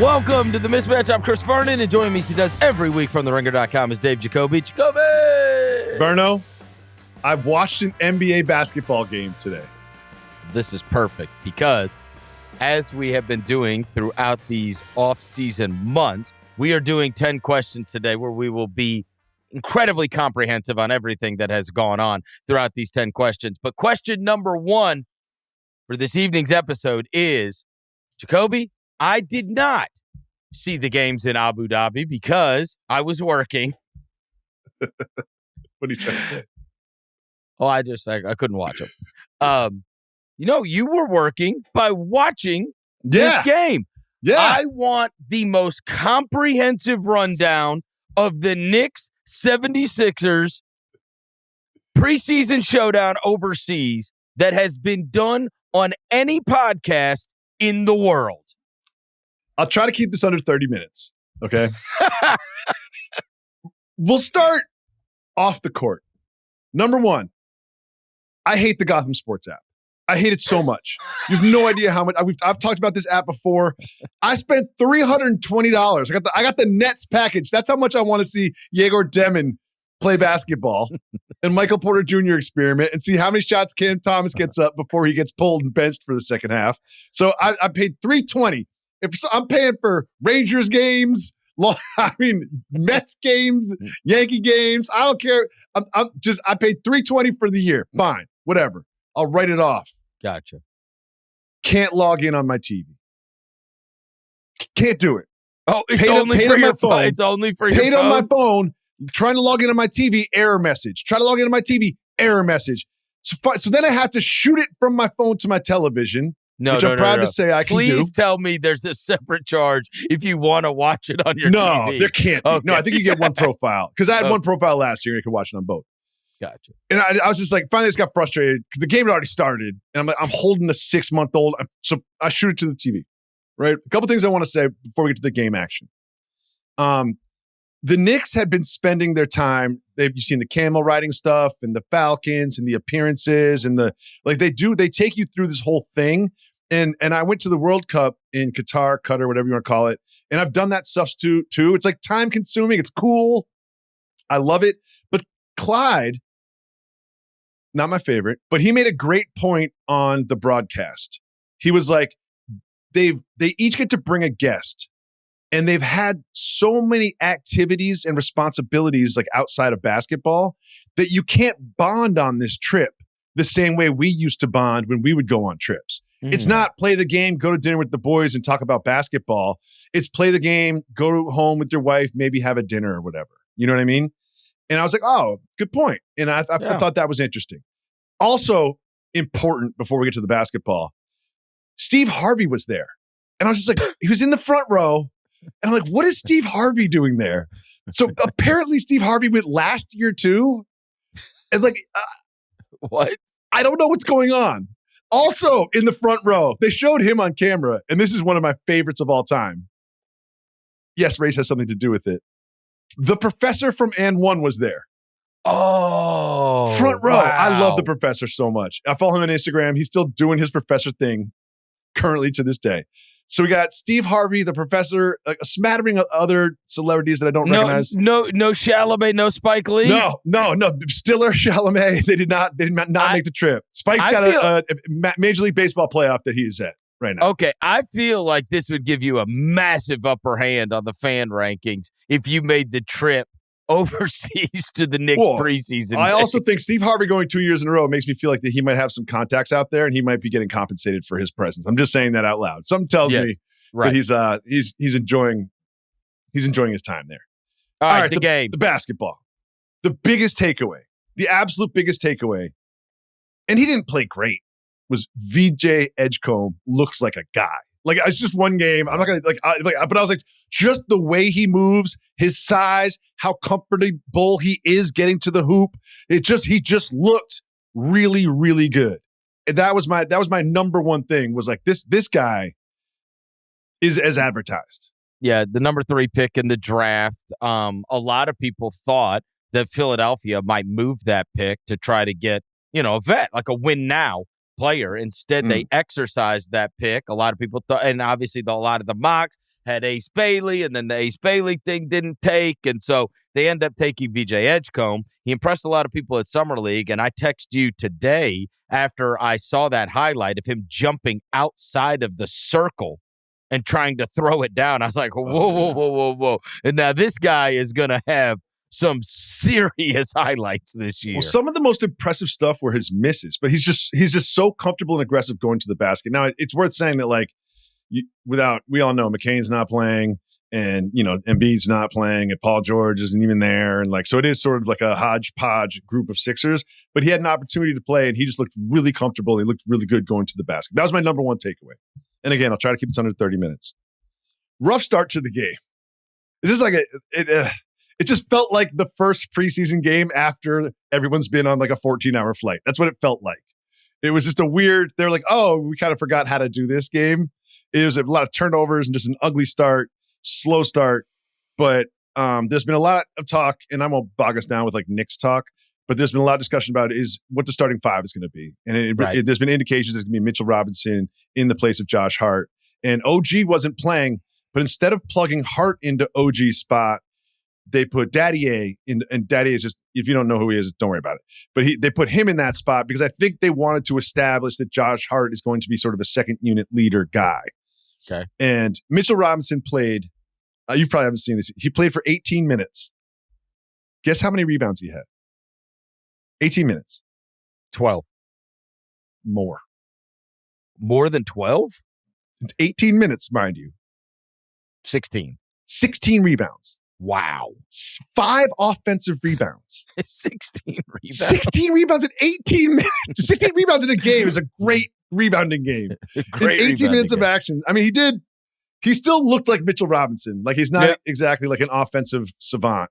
Welcome to the Mismatch. I'm Chris Vernon, and joining me, as he does every week from TheRinger.com, is Dave Jacoby. Jacoby! Verno, I watched an NBA basketball game today. This is perfect because, as we have been doing throughout these off-season months, we are doing 10 questions today where we will be incredibly comprehensive on everything that has gone on throughout these 10 questions. But question number one for this evening's episode is, Jacoby, I did not see the games in Abu Dhabi because I was working. What are you trying to say? Oh, I couldn't watch them. You were working by watching this game. Yeah. I want the most comprehensive rundown of the Knicks 76ers preseason showdown overseas that has been done on any podcast in the world. I'll try to keep this under 30 minutes, okay? We'll start off the court. Number one, I hate the Gotham Sports app. I hate it so much. You have no idea how much. I've talked about this app before. I spent $320. I got the Nets package. That's how much I want to see Yegor Demon play basketball and Michael Porter Jr. experiment and see how many shots Cam Thomas gets up before he gets pulled and benched for the second half. So I paid $320. If I'm paying for Rangers games, Mets games, Yankee games, I don't care. I paid $320 for the year. Fine, whatever. I'll write it off. Gotcha. Can't log in on my TV. Can't do it. Oh, it's only for your phone. It's only for your phone. Paid on my phone. Trying to log in on my TV, error message. Try to log in on my TV, error message. So then I have to shoot it from my phone to my television. Which I'm proud to say I can do. Please tell me there's a separate charge if you want to watch it on your TV. No, there can't be. Okay. No, I think you get one profile. Because I had one profile last year and you could watch it on both. Gotcha. And I was just like, finally just got frustrated because the game had already started. And I'm like, I'm holding a 6-month-old. So I shoot it to the TV. Right? A couple things I want to say before we get to the game action. The Knicks had been spending their time. You've seen the camel riding stuff and the Falcons and the appearances and they take you through this whole thing. And I went to the World Cup in Qatar, whatever you want to call it. And I've done that stuff too. It's like time consuming. It's cool. I love it. But Clyde, not my favorite, but he made a great point on the broadcast. He was like, they each get to bring a guest. And they've had so many activities and responsibilities like outside of basketball that you can't bond on this trip the same way we used to bond when we would go on trips. It's not play the game, go to dinner with the boys and talk about basketball. It's play the game, go home with your wife, maybe have a dinner or whatever. You know what I mean? And I was like, oh, good point. And I thought that was interesting. Also important before we get to the basketball, Steve Harvey was there. And I was just like, he was in the front row. And I'm like, what is Steve Harvey doing there? So apparently Steve Harvey went last year too. And what? I don't know what's going on. Also in the front row, they showed him on camera. And this is one of my favorites of all time. Yes, race has something to do with it. The professor from And One was there. Oh, front row. Wow. I love the professor so much. I follow him on Instagram. He's still doing his professor thing currently to this day. So we got Steve Harvey, the professor, a smattering of other celebrities that I don't recognize. No Chalamet, no Spike Lee. No. Stiller, Chalamet. They did not make the trip. Spike's got a Major League Baseball playoff that he is at right now. Okay, I feel like this would give you a massive upper hand on the fan rankings if you made the trip overseas to the Knicks preseason. I also think Steve Harvey going 2 years in a row makes me feel like that he might have some contacts out there and he might be getting compensated for his presence. I'm just saying that out loud. Something tells me that he's enjoying his time there. All right, the game. The basketball. The biggest takeaway, the absolute biggest takeaway, and he didn't play great, was VJ Edgecombe looks like a guy. Like, it's just one game. I'm not going to, but I was like, just the way he moves, his size, how comfortable he is getting to the hoop. He just looked really, really good. And that was my number one thing was like, this guy is as advertised. Yeah, the number 3 pick in the draft. A lot of people thought that Philadelphia might move that pick to try to get, a vet, like a win now player. Instead, they exercised that pick. A lot of people thought, and obviously a lot of the mocks had Ace Bailey, and then the Ace Bailey thing didn't take, and so they end up taking VJ Edgecombe. He impressed a lot of people at Summer League, and I texted you today after I saw that highlight of him jumping outside of the circle and trying to throw it down. I was like, whoa. And now this guy is going to have some serious highlights this year. Well, some of the most impressive stuff were his misses, but he's just so comfortable and aggressive going to the basket. Now, it's worth saying that, like, we all know McCain's not playing, and Embiid's not playing, and Paul George isn't even there, and so it is sort of like a hodgepodge group of Sixers. But he had an opportunity to play, and he just looked really comfortable. He looked really good going to the basket. That was my number one takeaway. And again, I'll try to keep this under 30 minutes. Rough start to the game. It's just like it just felt like the first preseason game after everyone's been on like a 14-hour flight. That's what it felt like. It was just a weird. They're like, oh, we kind of forgot how to do this game. It was a lot of turnovers and just an ugly start, slow start. But there's been a lot of talk, and I won't bog us down with like Knicks talk, but there's been a lot of discussion about is what the starting five is going to be. And there's been indications there's going to be Mitchell Robinson in the place of Josh Hart. And OG wasn't playing, but instead of plugging Hart into OG's spot, they put Daddy A in, and Daddy is just, if you don't know who he is, don't worry about it. But they put him in that spot because I think they wanted to establish that Josh Hart is going to be sort of a second unit leader guy. Okay. And Mitchell Robinson played, you probably haven't seen this. He played for 18 minutes. Guess how many rebounds he had? 18 minutes. 12. More. More than 12? 18 minutes, mind you. 16. 16 rebounds. Wow. 5 offensive rebounds. 16 rebounds. 16 rebounds in 18 minutes. 16 rebounds in a game is a great rebounding game. Great in 18 minutes of action. I mean, he still looked like Mitchell Robinson. Like, he's not exactly like an offensive savant.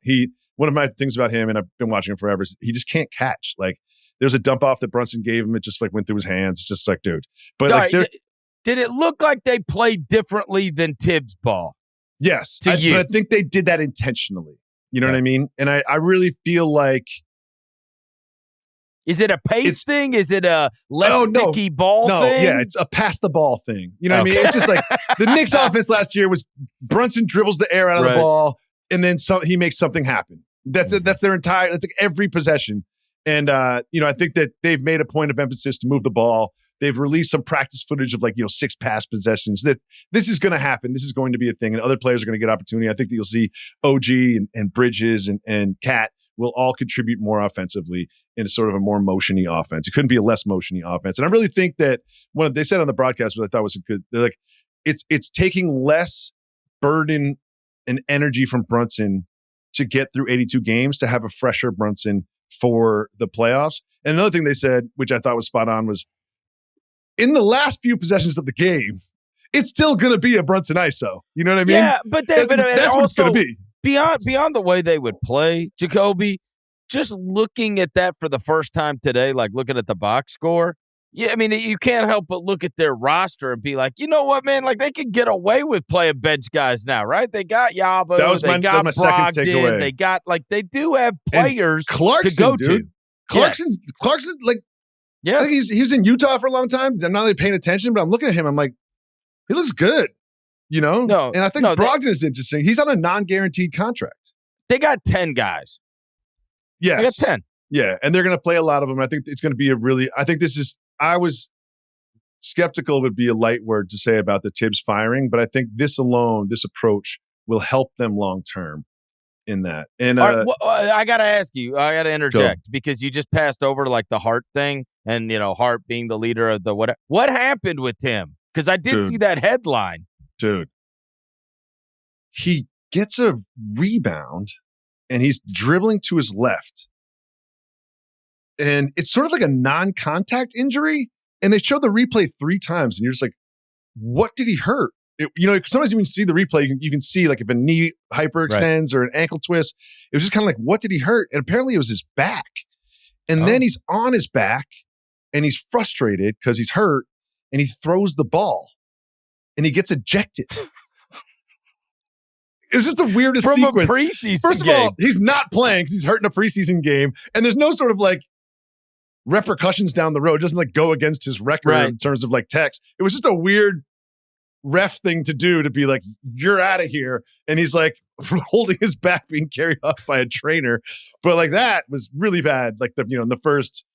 One of my things about him, and I've been watching him forever, is he just can't catch. Like, there's a dump off that Brunson gave him. It just like went through his hands. It's just like, dude. But like, did it look like they played differently than Tibbs ball? Yes. But I think they did that intentionally. You know what I mean? And I really feel like. Is it a pace thing? Is it a sticky ball thing? No, yeah, it's a pass the ball thing. You know what I mean? It's just like the Knicks offense last year was Brunson dribbles the air out of the ball, and then he makes something happen. That's their entire. That's like every possession. And I think that they've made a point of emphasis to move the ball. They've released some practice footage of 6 pass possessions. That this is going to happen. This is going to be a thing, and other players are going to get opportunity. I think that you'll see OG and Bridges and Cat will all contribute more offensively in sort of a more motiony offense. It couldn't be a less motiony offense. And I really think that they said on the broadcast, what I thought was good. They're like, it's taking less burden and energy from Brunson to get through 82 games to have a fresher Brunson for the playoffs. And another thing they said, which I thought was spot on, was in the last few possessions of the game, it's still going to be a Brunson ISO. You know what I mean? Yeah, but that's what it's going to be. Beyond the way they would play, Jacoby, just looking at that for the first time today, like looking at the box score, yeah, I mean, you can't help but look at their roster and be like, you know what, man? Like, they could get away with playing bench guys now, right? They got Yabo. They got my second takeaway. They got, they do have players Clarkson, to go dude. to. Clarkson, I think he was in Utah for a long time. I'm not really paying attention, but I'm looking at him. I'm like, he looks good. And I think Brogdon is interesting. He's on a non-guaranteed contract. They got 10 guys. Yes. They got 10. Yeah, and they're going to play a lot of them. I think it's going to be I was skeptical would be a light word to say about the Tibbs firing, but I think this approach will help them long-term in that. And I got to ask you, I got to interject because you just passed over to the Hart thing and, Hart being the leader of the what happened with him? Because I did see that headline. Dude, he gets a rebound and he's dribbling to his left. And it's sort of like a non-contact injury. And they showed the replay 3 times. And you're just like, what did he hurt? Sometimes you can see the replay. You can see if a knee hyperextends or an ankle twist. It was just kind of like, what did he hurt? And apparently it was his back. And then he's on his back and he's frustrated because he's hurt and he throws the ball. And he gets ejected. It's just the weirdest from sequence. A preseason First of all, he's not playing because he's hurt in a preseason game. And there's no sort of repercussions down the road. It doesn't like go against his record in terms of like text. It was just a weird ref thing to do, to be like, you're out of here. And he's like holding his back, being carried off by a trainer. But like that was really bad. Like in the first,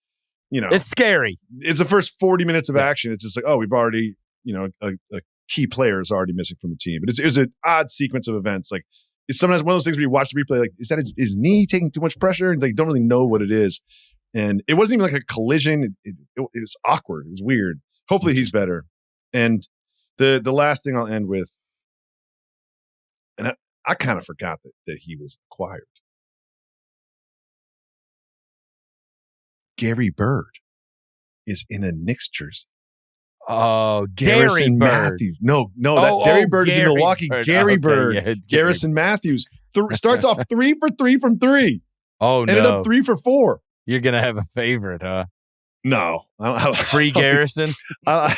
it's scary. It's the first 40 minutes of action. It's just like, oh, we've already, a key player is already missing from the team. But it was an odd sequence of events. Like it's sometimes one of those things where you watch the replay, like, is that his knee taking too much pressure? And like, you don't really know what it is. And it wasn't even like a collision. It was awkward. It was weird. Hopefully he's better. And the last thing I'll end with, and I kind of forgot that he was acquired. Gary Bird is in a Knicks jersey. Oh, Garrison Matthews. No, Gary Bird is in Milwaukee. Gary Bird. Yeah, Garrison Matthews starts off 3 for 3 from 3. Oh, no. Ended up 3 for 4. You're going to have a favorite, huh? No. Free Garrison? I'm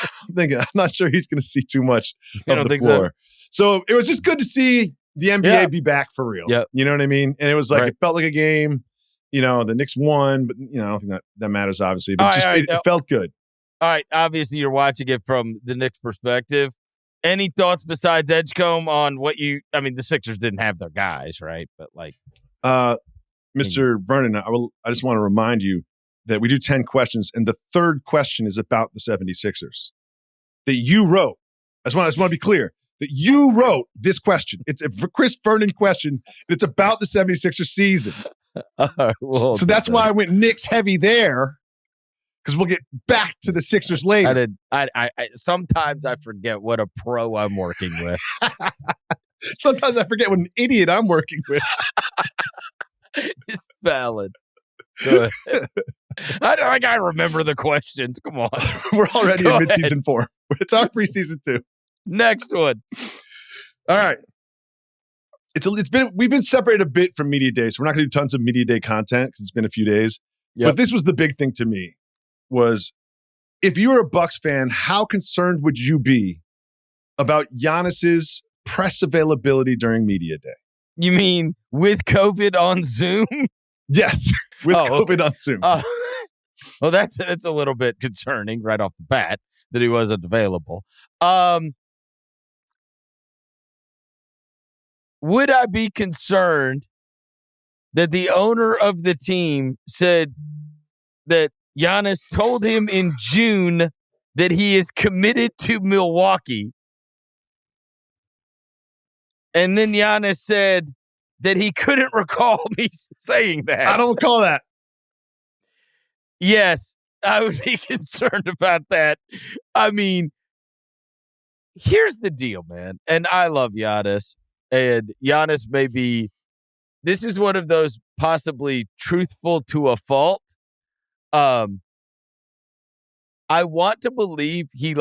not sure he's going to see too much of the floor. So it was just good to see the NBA be back for real. Yep. You know what I mean? And it was like, it felt like a game. The Knicks won, but I don't think that matters, obviously. But it felt good. All right. Obviously, you're watching it from the Knicks' perspective. Any thoughts besides Edgecombe on what the Sixers didn't have their guys, right? But like, Mr. Vernon, I just want to remind you that we do 10 questions, and the third question is about the 76ers that you wrote. I just want to be clear that you wrote this question. It's a Chris Vernon question. And it's about the 76ers season. So that's why I went Knicks heavy there, because we'll get back to the Sixers later. I sometimes I forget what a pro I'm working with. Sometimes I forget what an idiot I'm working with. It's valid. Go ahead. I gotta remember the questions. Come on. We're already in midseason 4. It's our preseason 2. Next one. All right. We've been separated a bit from Media Day, so we're not going to do tons of Media Day content because it's been a few days. Yep. But this was the big thing to me, was if you were a Bucks fan, how concerned would you be about Giannis's press availability during Media Day? You mean with COVID on Zoom? Yes, with COVID on Zoom. Well, that's a little bit concerning right off the bat that he wasn't available. Would I be concerned that the owner of the team said that Giannis told him in June that he is committed to Milwaukee, and then Giannis said that he couldn't recall me saying that? I don't recall that. Yes, I would be concerned about that. I mean, here's the deal, man. And I love Giannis. And Giannis this is one of those possibly truthful to a fault. I want to believe he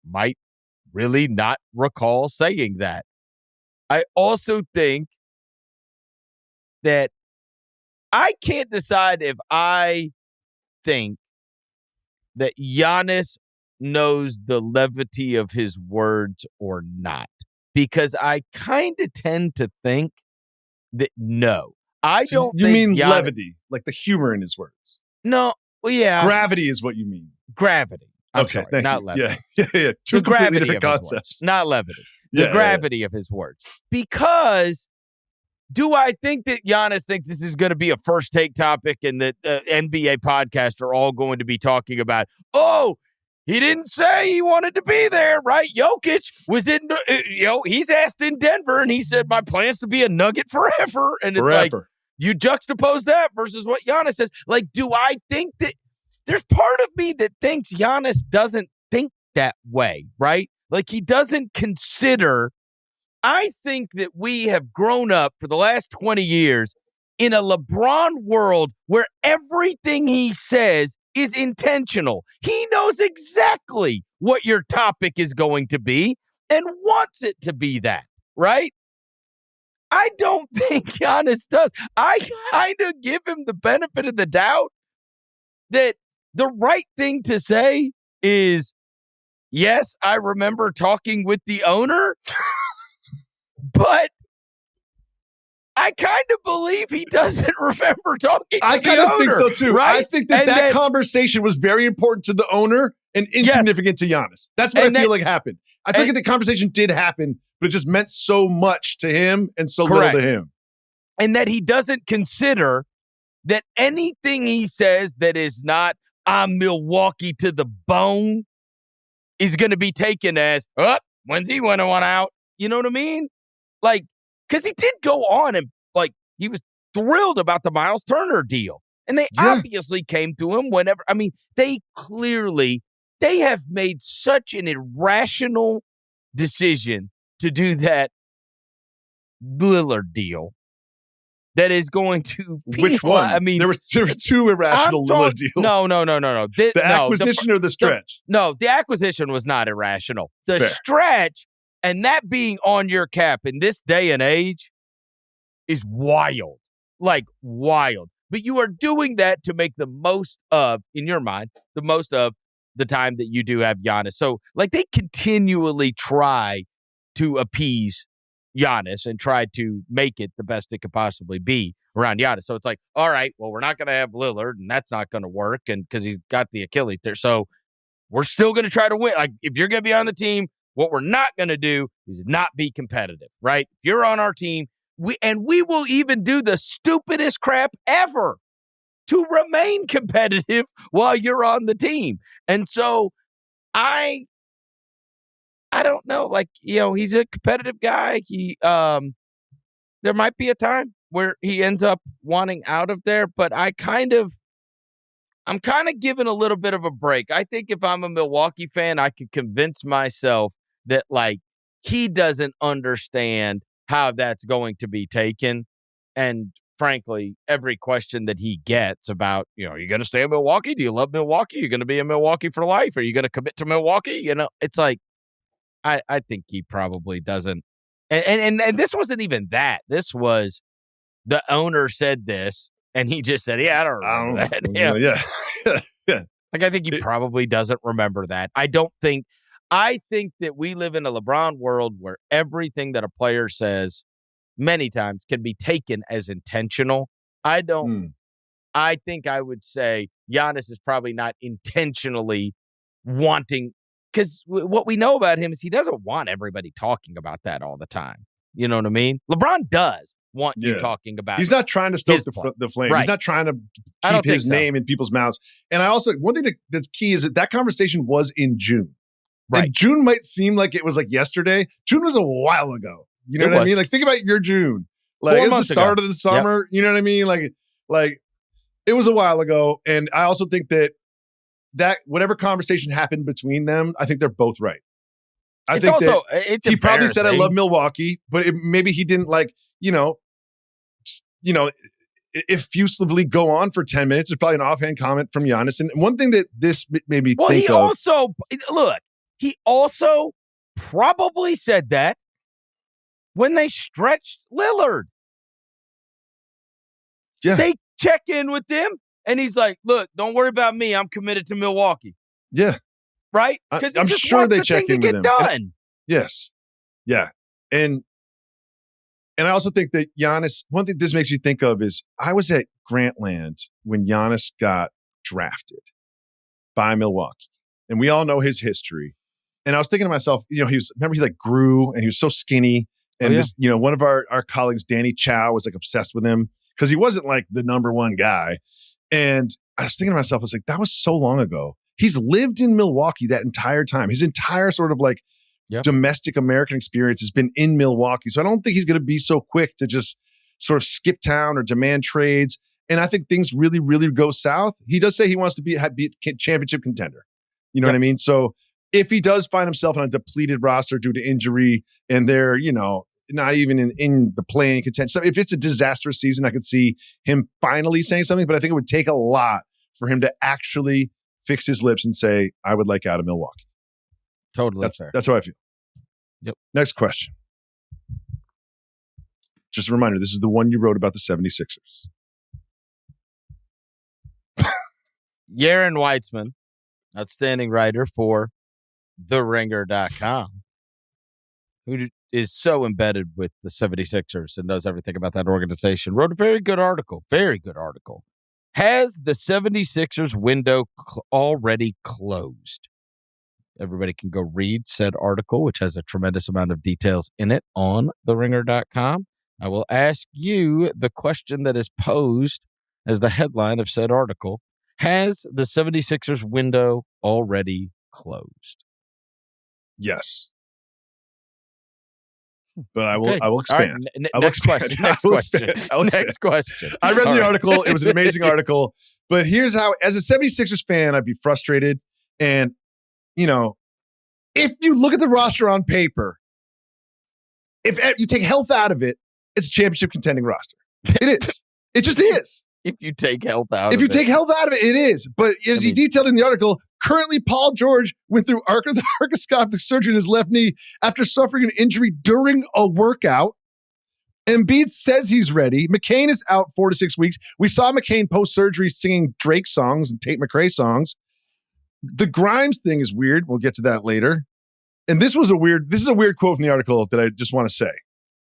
might really not recall saying that. I also think that I can't decide if I think that Giannis knows the levity of his words or not, because I kind of tend to think that no. I don't you think mean Giannis, levity, like the humor in his words. No, well, yeah. Gravity is what you mean. Gravity. Okay, sorry, not levity. Yeah. Two completely different concepts. Not levity. The gravity of his words. Because do I think that Giannis thinks this is going to be a first take topic and that NBA podcasts are all going to be talking about, he didn't say he wanted to be there, right? Jokic was in, he's asked in Denver and he said, my plan's to be a Nugget forever. And it's like, you juxtapose that versus what Giannis says. Like, do I think that there's part of me that thinks Giannis doesn't think that way, right? Like, he doesn't consider. I think that we have grown up for the last 20 years in a LeBron world where everything he says is intentional. He knows exactly what your topic is going to be and wants it to be that, right? I don't think Giannis does. I kind of give him the benefit of the doubt that the right thing to say is, yes, I remember talking with the owner, but I kind of believe he doesn't remember talking to I kind of think so too. right? I think that conversation was very important to the owner and insignificant to Giannis. That's what I feel like happened. I think the conversation did happen, but it just meant so much to him and so little to him. And that he doesn't consider that anything he says that is not, I'm Milwaukee to the bone, is going to be taken as, when's he want to want out? You know what I mean? Like, because he did go on and, like, he was thrilled about the Miles Turner deal. And they obviously came to him whenever. I mean, they have made such an irrational decision to do that Lillard deal that is going to Which one? I mean, there were two irrational Lillard deals. No. The acquisition or the stretch? The acquisition was not irrational. The Fair. stretch, and that being on your cap in this day and age, is wild. Like, wild. But you are doing that to make the most of, in your mind, the most of the time that you do have Giannis. So, like, they continually try to appease Giannis and try to make it the best it could possibly be around Giannis. So it's like, all right, well, we're not going to have Lillard, and that's not going to work, and because he's got the Achilles there. So we're still going to try to win. Like, if you're going to be on the team, what we're not going to do is not be competitive, right? If you're on our team, we will even do the stupidest crap ever to remain competitive while you're on the team. And so I don't know. Like, he's a competitive guy. There might be a time where he ends up wanting out of there, but I'm kind of giving a little bit of a break. I think if I'm a Milwaukee fan, I could convince myself that, like, he doesn't understand how that's going to be taken. And frankly, every question that he gets about, are you going to stay in Milwaukee? Do you love Milwaukee? You're going to be in Milwaukee for life? Are you going to commit to Milwaukee? It's like, I think he probably doesn't. And this wasn't even that. This was the owner said this, and he just said, I don't remember that. Yeah. Like, I think he probably doesn't remember that. I think that we live in a LeBron world where everything that a player says many times can be taken as intentional. I think I would say Giannis is probably not intentionally wanting, because what we know about him is he doesn't want everybody talking about that all the time. You know what I mean? LeBron does want you talking about it. He's not trying to stoke the flame. Right. He's not trying to keep his name in people's mouths. And one thing that's key is that conversation was in June. Right. And June might seem like it was like yesterday. June was a while ago. You know what I mean? Like, think about your June. Like, it's the start of the summer. Yep. You know what I mean? Like it was a while ago. And I also think that whatever conversation happened between them, I think they're both right. I think he probably said, I love Milwaukee, but maybe he didn't effusively go on for 10 minutes. It's probably an offhand comment from Giannis. And one thing that this made me think of. He also probably said that when they stretched Lillard. Yeah. They check in with them, and he's like, look, don't worry about me. I'm committed to Milwaukee. Yeah. Right? Because I'm sure they check in with him. Done. Yes. Yeah. And I also think that Giannis, one thing this makes me think of is I was at Grantland when Giannis got drafted by Milwaukee. And we all know his history. And I was thinking to myself, he like grew and he was so skinny. And one of our colleagues, Danny Chow, was like obsessed with him because he wasn't like the number one guy. And I was thinking to myself, I was like, that was so long ago. He's lived in Milwaukee that entire time. His entire sort of like domestic American experience has been in Milwaukee. So I don't think he's going to be so quick to just sort of skip town or demand trades. And I think things really, really go south. He does say he wants to be a championship contender. You know what I mean? So if he does find himself on a depleted roster due to injury and they're, not even in the playing contention. So if it's a disastrous season, I could see him finally saying something, but I think it would take a lot for him to actually fix his lips and say, I would like out of Milwaukee. Totally. That's how I feel. Yep. Next question. Just a reminder, this is the one you wrote about the 76ers. Yaron Weitzman, outstanding writer for TheRinger.com, who is so embedded with the 76ers and knows everything about that organization, wrote a very good article. Very good article. Has the 76ers window already closed? Everybody can go read said article, which has a tremendous amount of details in it on theringer.com. I will ask you the question that is posed as the headline of said article. Has the 76ers window already closed? Yes. But I Okay. will expand. Right. Next question. Next question. I read the article. It was an amazing article. But here's how, as a 76ers fan, I'd be frustrated. And, if you look at the roster on paper, if you take health out of it, it's a championship contending roster. It is. It just is. If you take health out of it. If you take health out of it, it is. But as he detailed in the article, currently Paul George went through arthroscopic surgery in his left knee after suffering an injury during a workout. Embiid says he's ready. McCain is out 4 to 6 weeks. We saw McCain post-surgery singing Drake songs and Tate McRae songs. The Grimes thing is weird. We'll get to that later. And this is a weird quote from the article that I just want to say.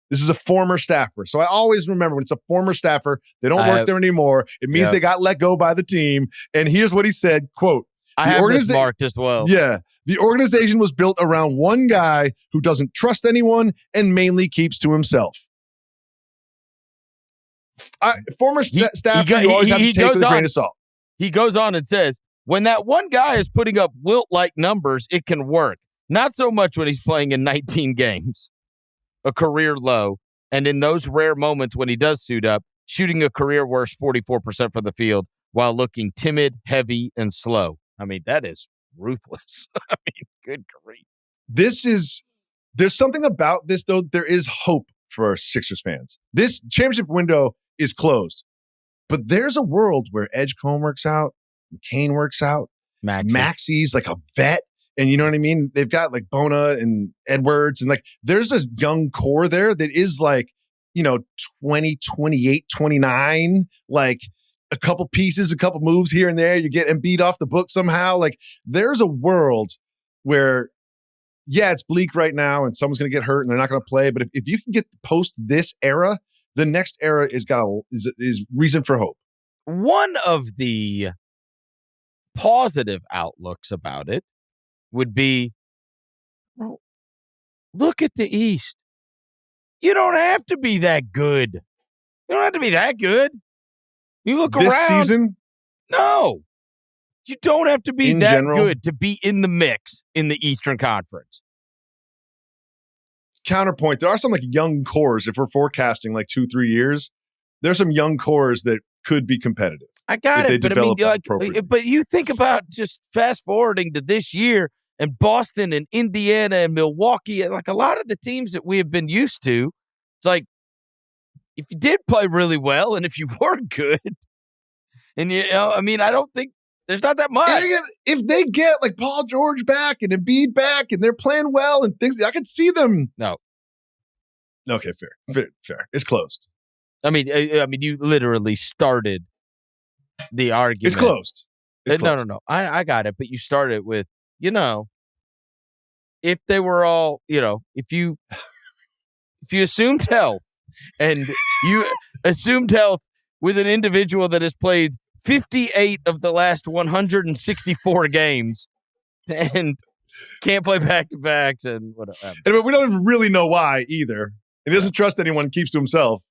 This is a former staffer. So I always remember when it's a former staffer, they don't work there anymore. It means they got let go by the team. And here's what he said, quote, I have this marked as well. Yeah. The organization was built around one guy who doesn't trust anyone and mainly keeps to himself. Former staffer, you always have to take with a grain of salt. He goes on and says, when that one guy is putting up Wilt-like numbers, it can work. Not so much when he's playing in 19 games, a career low. And in those rare moments when he does suit up, shooting a career worst 44% from the field while looking timid, heavy, and slow. I mean, that is ruthless. I mean, good grief. There's something about this, though. There is hope for our Sixers fans. This championship window is closed, but there's a world where Edgecombe works out, McCain works out, Maxey's like a vet. And you know what I mean? They've got like Bona and Edwards, and like there's a young core there that is like, 20, 28, 29, like a couple pieces, a couple moves here and there. You get Embiid off the book somehow. Like there's a world where, it's bleak right now and someone's going to get hurt and they're not going to play. But if you can get post this era, the next era is reason for hope. One of the positive outlooks about it would be, well, look at the East. You don't have to be that good. You don't have to be that good. You look this around. Season? No. You don't have to be that good to be in the mix in the Eastern Conference. Counterpoint, there are some like young cores. If we're forecasting like 2-3 years, there's some young cores that could be competitive. I got it, but I mean, but you think about just fast forwarding to this year and Boston and Indiana and Milwaukee and like a lot of the teams that we have been used to. It's like if you did play really well and if you were good, and I don't think there's not that much. If they get like Paul George back and Embiid back and they're playing well and things, I could see them. No. Okay, fair. It's closed. I mean, you literally started the argument. It's closed. No. I got it. But you started with, if they were all, if you assumed health and you assumed health with an individual that has played 58 of the last 164 games and can't play back-to-backs and whatever. And we don't even really know why either. He doesn't trust anyone, keeps to himself.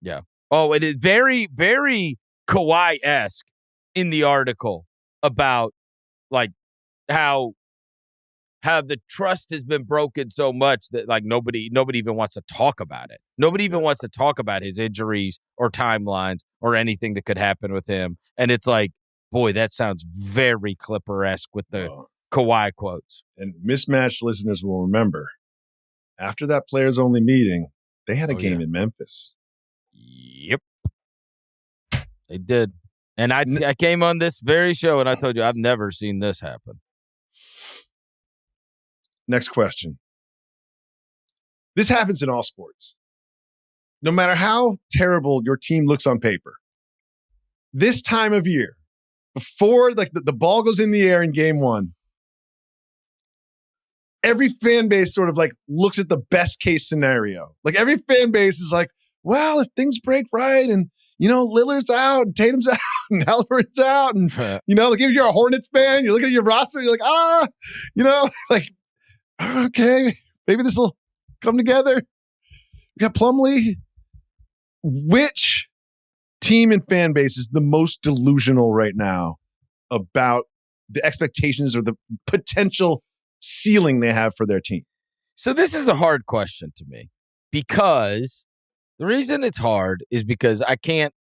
Yeah. Oh, it is very, very Kawhi-esque in the article about like how the trust has been broken so much that like nobody even wants to talk about it. Nobody even wants to talk about his injuries or timelines or anything that could happen with him. And it's like, boy, that sounds very Clipper-esque with the Kawhi quotes. And Mismatch listeners will remember, after that players-only meeting, they had a game in Memphis. Yep. They did. And I came on this very show and I told you I've never seen this happen. Next question. This happens in all sports. No matter how terrible your team looks on paper, this time of year, before like the ball goes in the air in game one, every fan base sort of like looks at the best case scenario. Like every fan base is like, well, if things break right and, Lillard's out and Tatum's out and Halliburton's out and, like if you're a Hornets fan, you're looking at your roster, you're like, like, okay, maybe this will come together. We got Plumlee. Which team and fan base is the most delusional right now about the expectations or the potential ceiling they have for their team? So this is a hard question to me because the reason it's hard is because I can't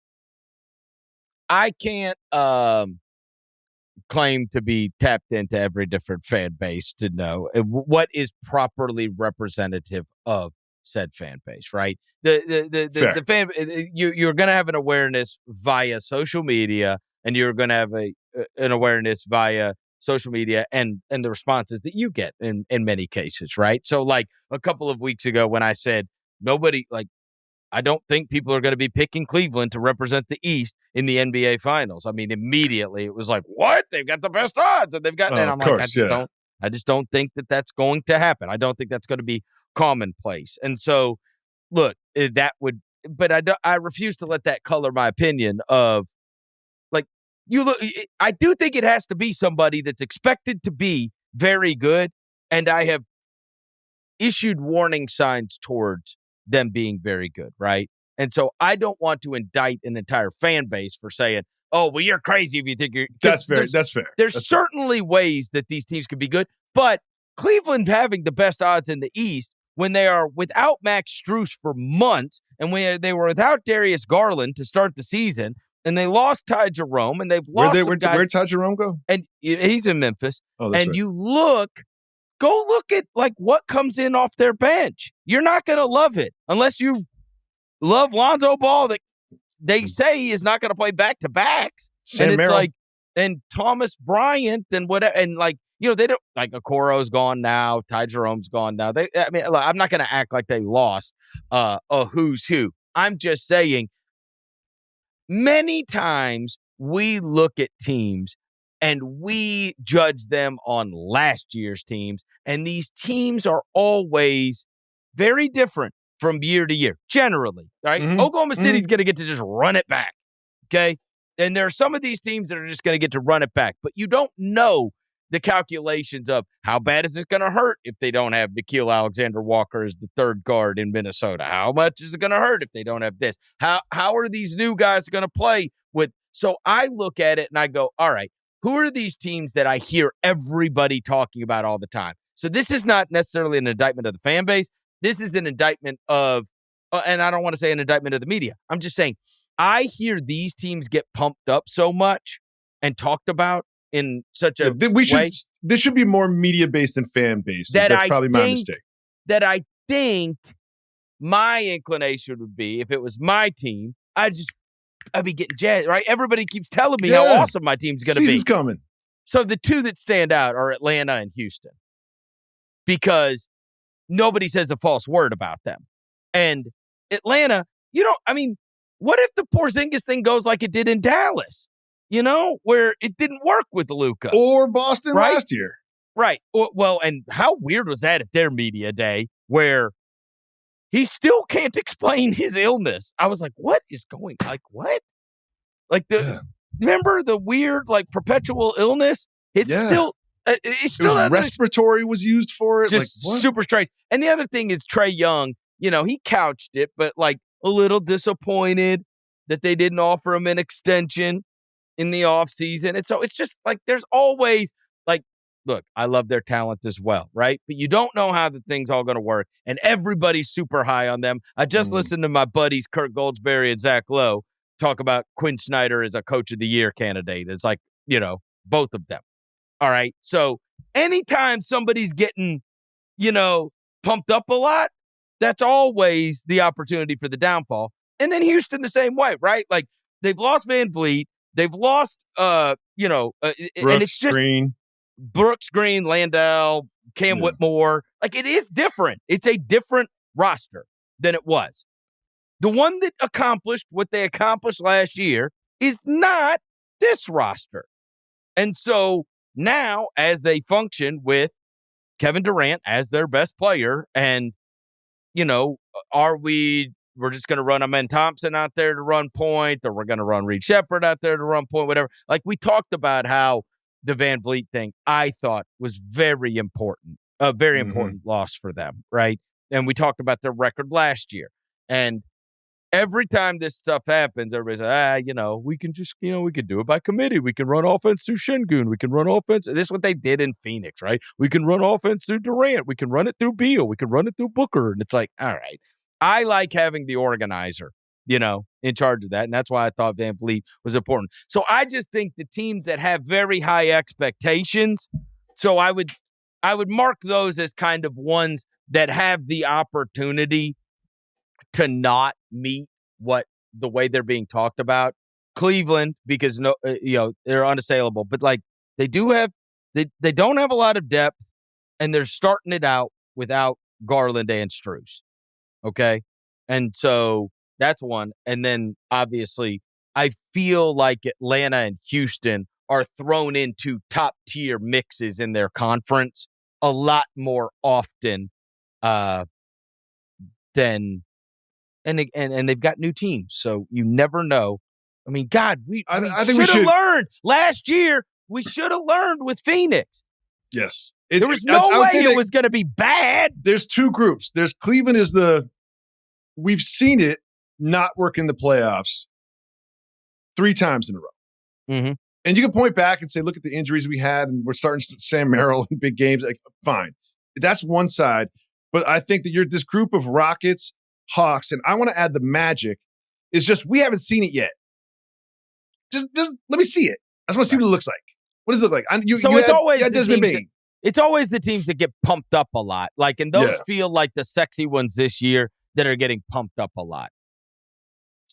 claim to be tapped into every different fan base to know what is properly representative of said fan base, right? The fan, you're going to have an awareness via social media, and you're going to have an awareness via social media and the responses that you get in many cases, right? So like a couple of weeks ago when I said I don't think people are going to be picking Cleveland to represent the East in the NBA Finals. I mean, immediately it was like, what? They've got the best odds, and they've got. And I'm like, I just don't think that that's going to happen. I don't think that's going to be commonplace. And so, look, that would. But I refuse to let that color my opinion of like you look. I do think it has to be somebody that's expected to be very good, and I have issued warning signs towards them being very good, right? And so I don't want to indict an entire fan base for saying, oh, well, you're crazy if you think you're... That's fair. There's certainly ways that these teams can be good, but Cleveland having the best odds in the East when they are without Max Strus for months, and when they were without Darius Garland to start the season, and they lost Ty Jerome, and they've lost Where'd Ty Jerome go? And he's in Memphis. Oh, that's and right. You go look at like what comes in off their bench. You're not going to love it unless you love Lonzo Ball that they say he is not going to play back-to-backs. Sam and it's Merrill. like, and Thomas Bryant and whatever. And like, they don't like Okoro's gone now. Ty Jerome's gone now. I'm not going to act like they lost a who's who. I'm just saying many times we look at teams and we judge them on last year's teams. And these teams are always very different from year to year, generally, right? Mm-hmm. Oklahoma City's going to get to just run it back, okay? And there are some of these teams that are just going to get to run it back. But you don't know the calculations of how bad is it going to hurt if they don't have Nickeil Alexander-Walker as the third guard in Minnesota? How much is it going to hurt if they don't have this? How are these new guys going to play with? So I look at it and I go, all right, who are these teams that I hear everybody talking about all the time? So this is not necessarily an indictment of the fan base. This is an indictment of, and I don't want to say an indictment of the media. I'm just saying I hear these teams get pumped up so much and talked about in such a way. This should be more media-based than fan-based. That's probably my mistake. That I think my inclination would be, if it was my team, I'd be getting jazzed, right? Everybody keeps telling me how awesome my team's going to be. Season's coming. So the two that stand out are Atlanta and Houston because nobody says a false word about them. And Atlanta, what if the Porzingis thing goes like it did in Dallas, where it didn't work with Luka? Or Boston last year. Right. Well, and how weird was that at their media day where he still can't explain his illness? I was like, what is going on? Like, what? Like, remember the weird, like, perpetual illness? It's still... respiratory was used for it. Just like, super strange. And the other thing is Trae Young, he couched it, but like a little disappointed that they didn't offer him an extension in the offseason. And so it's just like there's always like, look, I love their talent as well, right? But you don't know how the thing's all going to work. And everybody's super high on them. I just listened to my buddies Kirk Goldsberry and Zach Lowe talk about Quinn Snyder as a coach of the year candidate. It's like, both of them. All right. So anytime somebody's getting, pumped up a lot, that's always the opportunity for the downfall. And then Houston the same way, right? Like they've lost Van Vliet. They've lost, and it's just Brooks Green, Landale, Cam Whitmore. Like it is different. It's a different roster than it was. The one that accomplished what they accomplished last year is not this roster. And so now, as they function with Kevin Durant as their best player. And, we're just going to run Amen Thompson out there to run point, or we're going to run Reed Shepherd out there to run point, whatever. Like, we talked about how the Van Vliet thing, I thought, was very important, a very important loss for them, right? And we talked about their record last year. And every time this stuff happens, everybody's like, we can just, we can do it by committee. We can run offense through Şengün. We can run offense. This is what they did in Phoenix, right? We can run offense through Durant. We can run it through Beal. We can run it through Booker. And it's like, all right. I like having the organizer, in charge of that. And that's why I thought Van Vliet was important. So I just think the teams that have very high expectations, so I would mark those as kind of ones that have the opportunity to not meet the way they're being talked about. Cleveland, because they're unassailable, but like they don't have a lot of depth, and they're starting it out without Garland and Strus. Okay. And so that's one. And then obviously I feel like Atlanta and Houston are thrown into top tier mixes in their conference a lot more often than, and they've got new teams. So you never know. I mean, God, I think we should have learned last year. We should have learned with Phoenix. Yes. There was no way it was going to be bad. There's two groups. There's Cleveland we've seen it not work in the playoffs 3 times in a row. Mm-hmm. And you can point back and say, look at the injuries we had, and we're starting Sam Merrill in big games. Like, fine. That's one side. But I think that this group of Rockets, Hawks, and I want to add the Magic, is just we haven't seen it yet. Just let me see it. I just want to see what it looks like. What does it look like? It's always the teams that get pumped up a lot. Like, and those feel like the sexy ones this year that are getting pumped up a lot.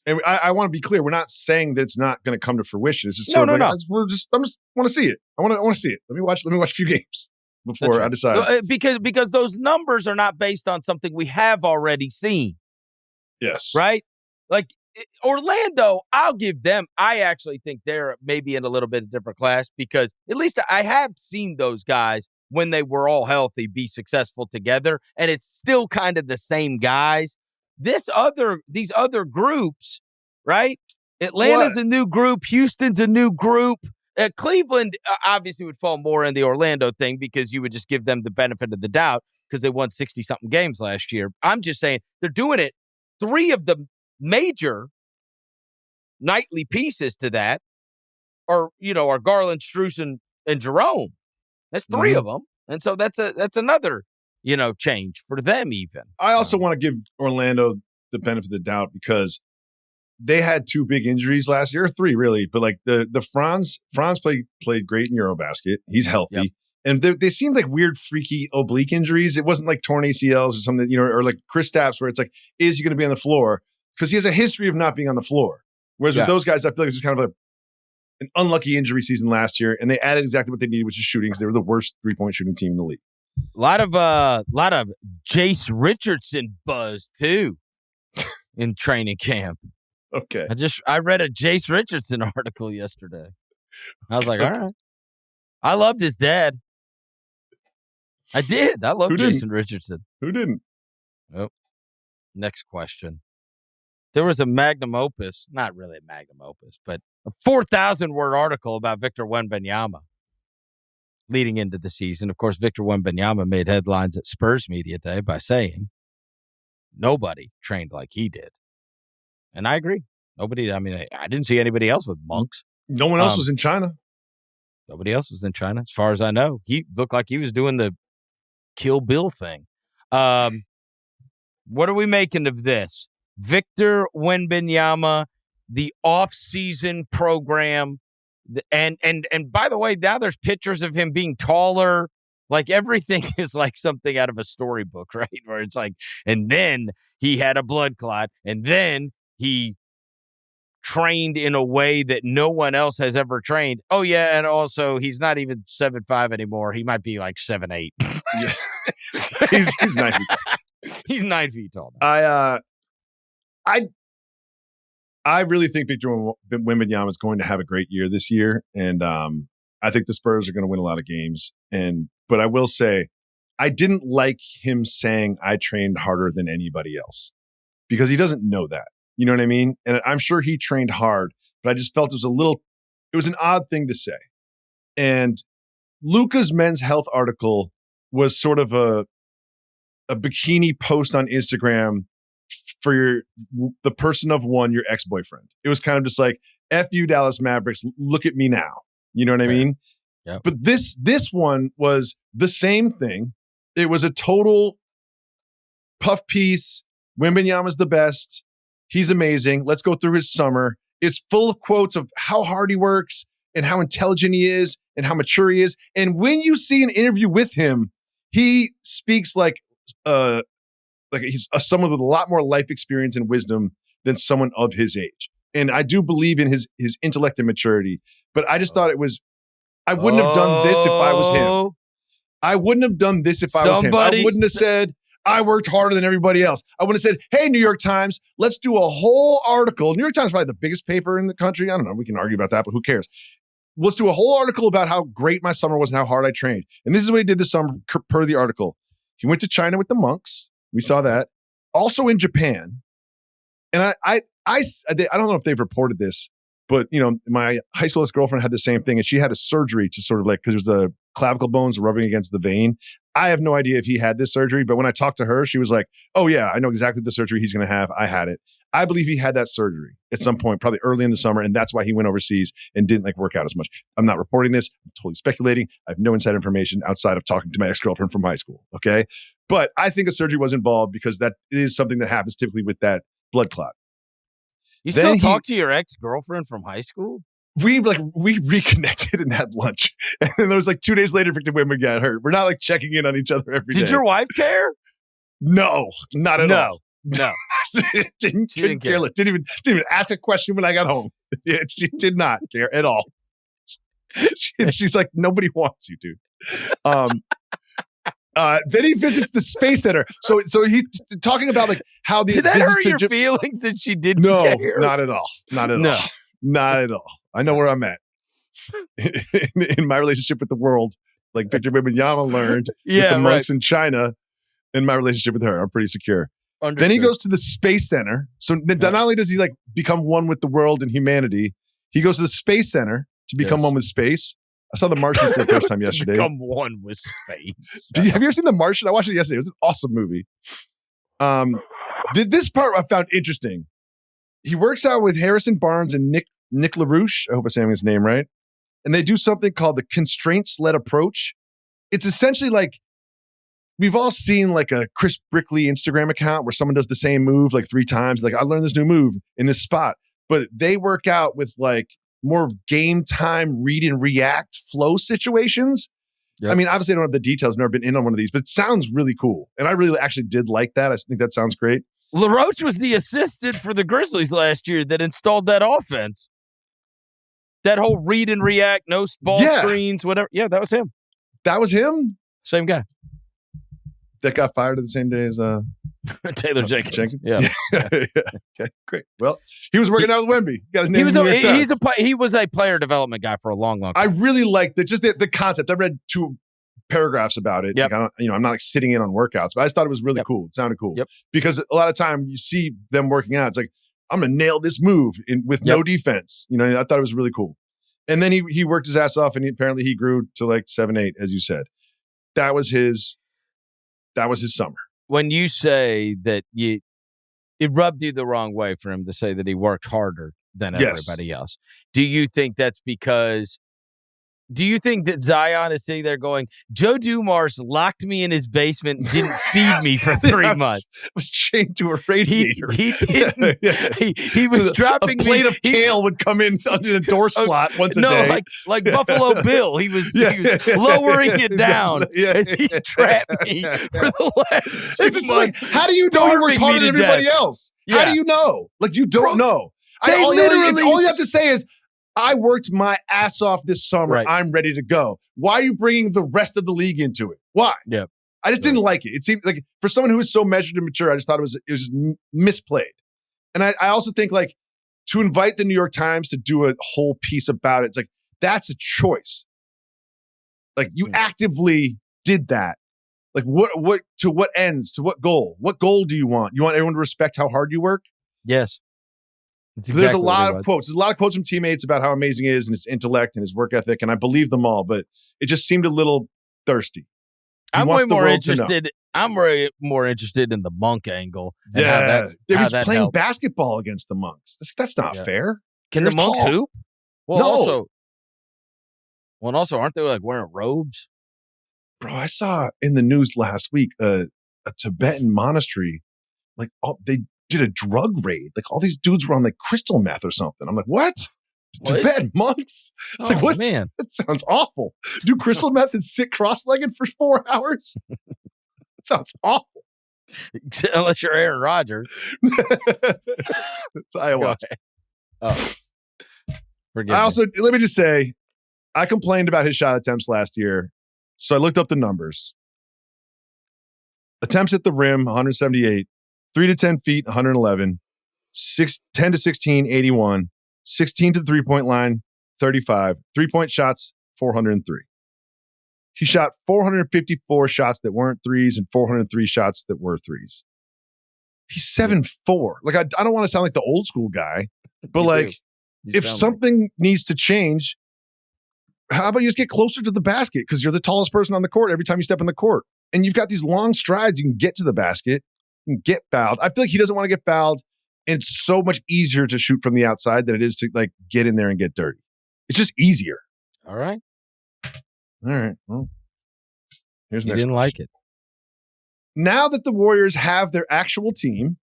And I want to be clear. We're not saying that it's not going to come to fruition. It's just no. I just want to see it. I want to see it. Let me watch a few games before I decide. Because those numbers are not based on something we have already seen. Yes. Right? Like Orlando, I'll give them. I actually think they're maybe in a little bit of different class, because at least I have seen those guys when they were all healthy be successful together, and it's still kind of the same guys. These other groups, right? Atlanta's a new group. Houston's a new group. Cleveland obviously would fall more in the Orlando thing, because you would just give them the benefit of the doubt because they won 60-something games last year. I'm just saying they're doing it. 3 of the major nightly pieces to that are Garland, Strus, and Jerome. That's 3 of them. And so that's another, change for them even. I also want to give Orlando the benefit of the doubt, because they had 2 big injuries last year, or 3 really, but like the Franz played great in Eurobasket. He's healthy. Yep. And they seemed like weird, freaky oblique injuries. It wasn't like torn ACLs or something, or like Kristaps, where it's like, is he going to be on the floor? Because he has a history of not being on the floor. Whereas with those guys, I feel like it's just kind of an unlucky injury season last year, and they added exactly what they needed, which is shooting, because they were the worst 3-point shooting team in the league. A lot of Jace Richardson buzz too in training camp. Okay. I read a Jace Richardson article yesterday. I was like, all right. I loved his dad. I did. I love Jason Richardson. Who didn't? Oh. Next question. There was a magnum opus, not really a magnum opus, but a 4,000-word article about Victor Wembanyama leading into the season. Of course, Victor Wembanyama made headlines at Spurs Media Day by saying nobody trained like he did. And I agree. Nobody, I didn't see anybody else with monks. No one else was in China. Nobody else was in China, as far as I know. He looked like he was doing the Kill Bill thing. What are we making of this? Victor Wembanyama, the offseason program, and by the way, now there's pictures of him being taller. Like, everything is like something out of a storybook, right? Where it's like, and then he had a blood clot, and then he trained in a way that no one else has ever trained. Oh yeah, and also he's not even 7'5" anymore. He might be like 7'8". Yeah. he's 9 feet tall. He's 9 feet tall now. I really think Victor Wembanyama is going to have a great year this year, and I think the Spurs are going to win a lot of games. But I will say, I didn't like him saying I trained harder than anybody else because he doesn't know that. You know what I mean? And I'm sure he trained hard, but I just felt it was an odd thing to say. And Luka's men's health article was sort of a bikini post on Instagram for the person of one, your ex-boyfriend. It was kind of just like, F you, Dallas Mavericks, look at me now. You know what I mean? Yep. But this one was the same thing. It was a total puff piece. Wembanyama's the best. He's amazing. Let's go through his summer. It's full of quotes of how hard he works and how intelligent he is and how mature he is. And when you see an interview with him, he speaks like he's someone with a lot more life experience and wisdom than someone of his age. And I do believe in his intellect and maturity. But I just thought I wouldn't have done this if I was him. I wouldn't have done this if I was him. I wouldn't have said, I worked harder than everybody else. I would have said, hey, New York Times, let's do a whole article. New York Times is probably the biggest paper in the country. I don't know. We can argue about that, but who cares? Let's do a whole article about how great my summer was and how hard I trained. And this is what he did this summer per the article. He went to China with the monks. We saw that. Also in Japan. And I don't know if they've reported this, but my high school girlfriend had the same thing, and she had a surgery to sort of because there's the clavicle bones rubbing against the vein. I have no idea if he had this surgery, but when I talked to her, she was like, "Oh yeah, I know exactly the surgery he's going to have. I had it." I believe he had that surgery at some point, probably early in the summer, and that's why he went overseas and didn't work out as much. I'm not reporting this. I'm totally speculating. I have no inside information outside of talking to my ex-girlfriend from high school. Okay, but I think a surgery was involved because that is something that happens typically with that blood clot. You still talk to your ex-girlfriend from high school? We reconnected and had lunch. And then there was 2 days later, Victor Wembanyama got hurt. We're not checking in on each other every day. Did your wife care? No, not at all. No. Didn't care. Didn't even ask a question when I got home. Yeah, she did not care at all. She's like, nobody wants you, dude. Then he visits the Space Center. So he's talking about how the did that hurt your feelings that she didn't care? Not at all. Not at all. Not at all. I know where I'm at in my relationship with the world. Like Victor Wembanyama learned with the monks in China. In my relationship with her, I'm pretty secure. Understood. Then he goes to the Space Center. So not only does he become one with the world and humanity, he goes to the Space Center to become one with space. I saw The Martian for the first time yesterday. Become one with space. Have you ever seen The Martian? I watched it yesterday. It was an awesome movie. This part I found interesting. He works out with Harrison Barnes and Nick LaRouche. I hope I'm saying his name right. And they do something called the constraints-led approach. It's essentially we've all seen a Chris Brickley Instagram account where someone does the same move 3 times. I learned this new move in this spot. But they work out with more of game time read and react flow situations. Yep. I mean, obviously I don't have the details, never been in on one of these, but it sounds really cool. And I really actually did like that. I think that sounds great. LaRoche was the assistant for the Grizzlies last year that installed that offense. That whole read and react, no ball screens, whatever. Yeah, that was him. That was him? Same guy. That got fired at the same day as Taylor Jenkins. Yeah. Okay, great. Well, he was working out with Wemby. Got his name in the New York Times. He was a player development guy for a long time. I really liked the concept. I read 2 paragraphs about it. Yep. I'm not sitting in on workouts, but I just thought it was really cool. It sounded cool. Yep. Because a lot of time you see them working out. It's I'm going to nail this move with no defense. I thought it was really cool. And then he worked his ass off, and apparently he grew to 7-8, as you said. That was his summer. When you say that it rubbed you the wrong way for him to say that he worked harder than everybody else, do you think that's because Do you think that Zion is sitting there going, Joe Dumars locked me in his basement and didn't feed me for 3 months? Was chained to a radiator. He didn't. He was dropping a plate of kale would come in under the door slot once a day. No, like Buffalo Bill. He was lowering it down as he trapped me for the last 2 months. Like, how do you know you worked harder than everybody else? How do you know? Like, you don't know. All you have to say is, I worked my ass off this summer. Right. I'm ready to go. Why are you bringing the rest of the league into it? Why? Yeah. I just didn't like it. It seemed like, for someone who is so measured and mature, I just thought it was misplayed. And I also think, like, to invite the New York Times to do a whole piece about it, it's like, that's a choice. Like, you actively did that Like what to what ends? To what goal? What goal do you want? You want everyone to respect how hard you work? Yes. There's a lot of quotes. There's a lot of quotes from teammates about how amazing he is and his intellect and his work ethic, and I believe them all, but it just seemed a little thirsty. I'm way more interested. I'm way more interested in the Monk angle. Yeah, he's playing helps. Basketball against the Monks. That's not fair. Can the Monks hoop? Well, no. Also, aren't they like wearing robes? Bro, I saw in the news last week a Tibetan monastery, like they did a drug raid. Like all these dudes were on like crystal meth or something. I'm like, what? Tibetan monks? Like, what? Man, that sounds awful. Do crystal meth and sit cross-legged for 4 hours? That sounds awful. Unless you're Aaron Rodgers. It's ayahuasca. Oh, let me just say, I complained about his shot attempts last year, so I looked up the numbers. Attempts at the rim, 178. 3 to 10 feet, 111. 10 to 16, 81. 16 to the three-point line, 35. Three-point shots, 403. He shot 454 shots that weren't threes and 403 shots that were threes. He's 7'4". Like, I don't want to sound like the old school guy, but like, if something needs to change, how about you just get closer to the basket? Because you're the tallest person on the court every time you step in the court. And you've got these long strides. You can get to the basket and get fouled. I feel like he doesn't want to get fouled. And it's so much easier to shoot from the outside than it is to like get in there and get dirty. It's just easier. All right. Well, here's the next didn't question. Like it. Now that the Warriors have their actual team,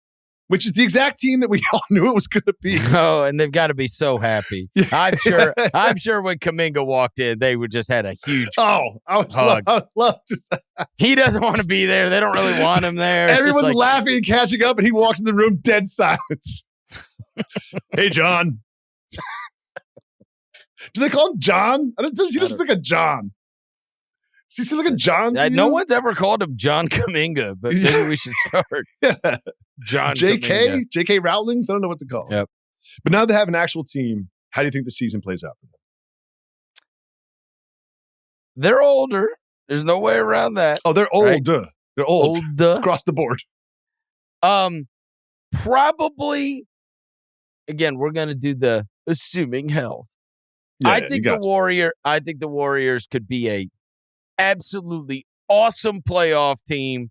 which is the exact team that we all knew it was going to be. Oh, and they've got to be so happy. Yeah. I'm sure when Kuminga walked in, they would just had a huge hug. I would love to. He doesn't want to be there. They don't really want him there. Everyone's laughing and catching up, and he walks in the room, dead silence. Hey, John. Do they call him John? He looks like a John. Does he seem like a John to you? No one's ever called him John Kuminga, but maybe we should start. Yeah. John JK? JK Rowlings? I don't know what to call him. Yep. But now they have an actual team. How do you think the season plays out for them? They're older. There's no way around that. Oh, they're old. Right? They're old. Across the board. Probably, again, we're going to do the assuming health. Yeah, I think the Warriors could be a absolutely awesome playoff team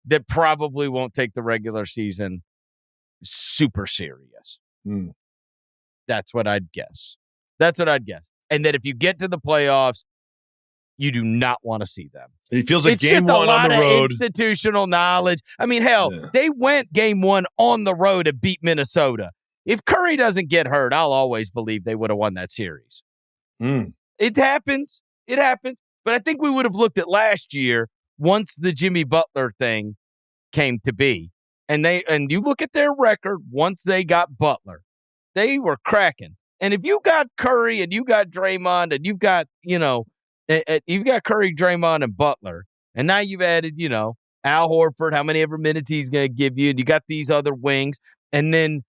that probably won't take the regular season super serious. That's what I'd guess. And that if you get to the playoffs, you do not want to see them. It feels like game one on the road. Institutional knowledge. I mean, hell, They went game one on the road and beat Minnesota. If Curry doesn't get hurt, I'll always believe they would have won that series. It happens. But I think we would have looked at last year once the Jimmy Butler thing came to be. And you look at their record once they got Butler, they were cracking. And if you got Curry and you got Draymond and you've got, you've got Curry, Draymond, and Butler, and now you've added, Al Horford, how many ever minutes he's going to give you, and you got these other wings, and then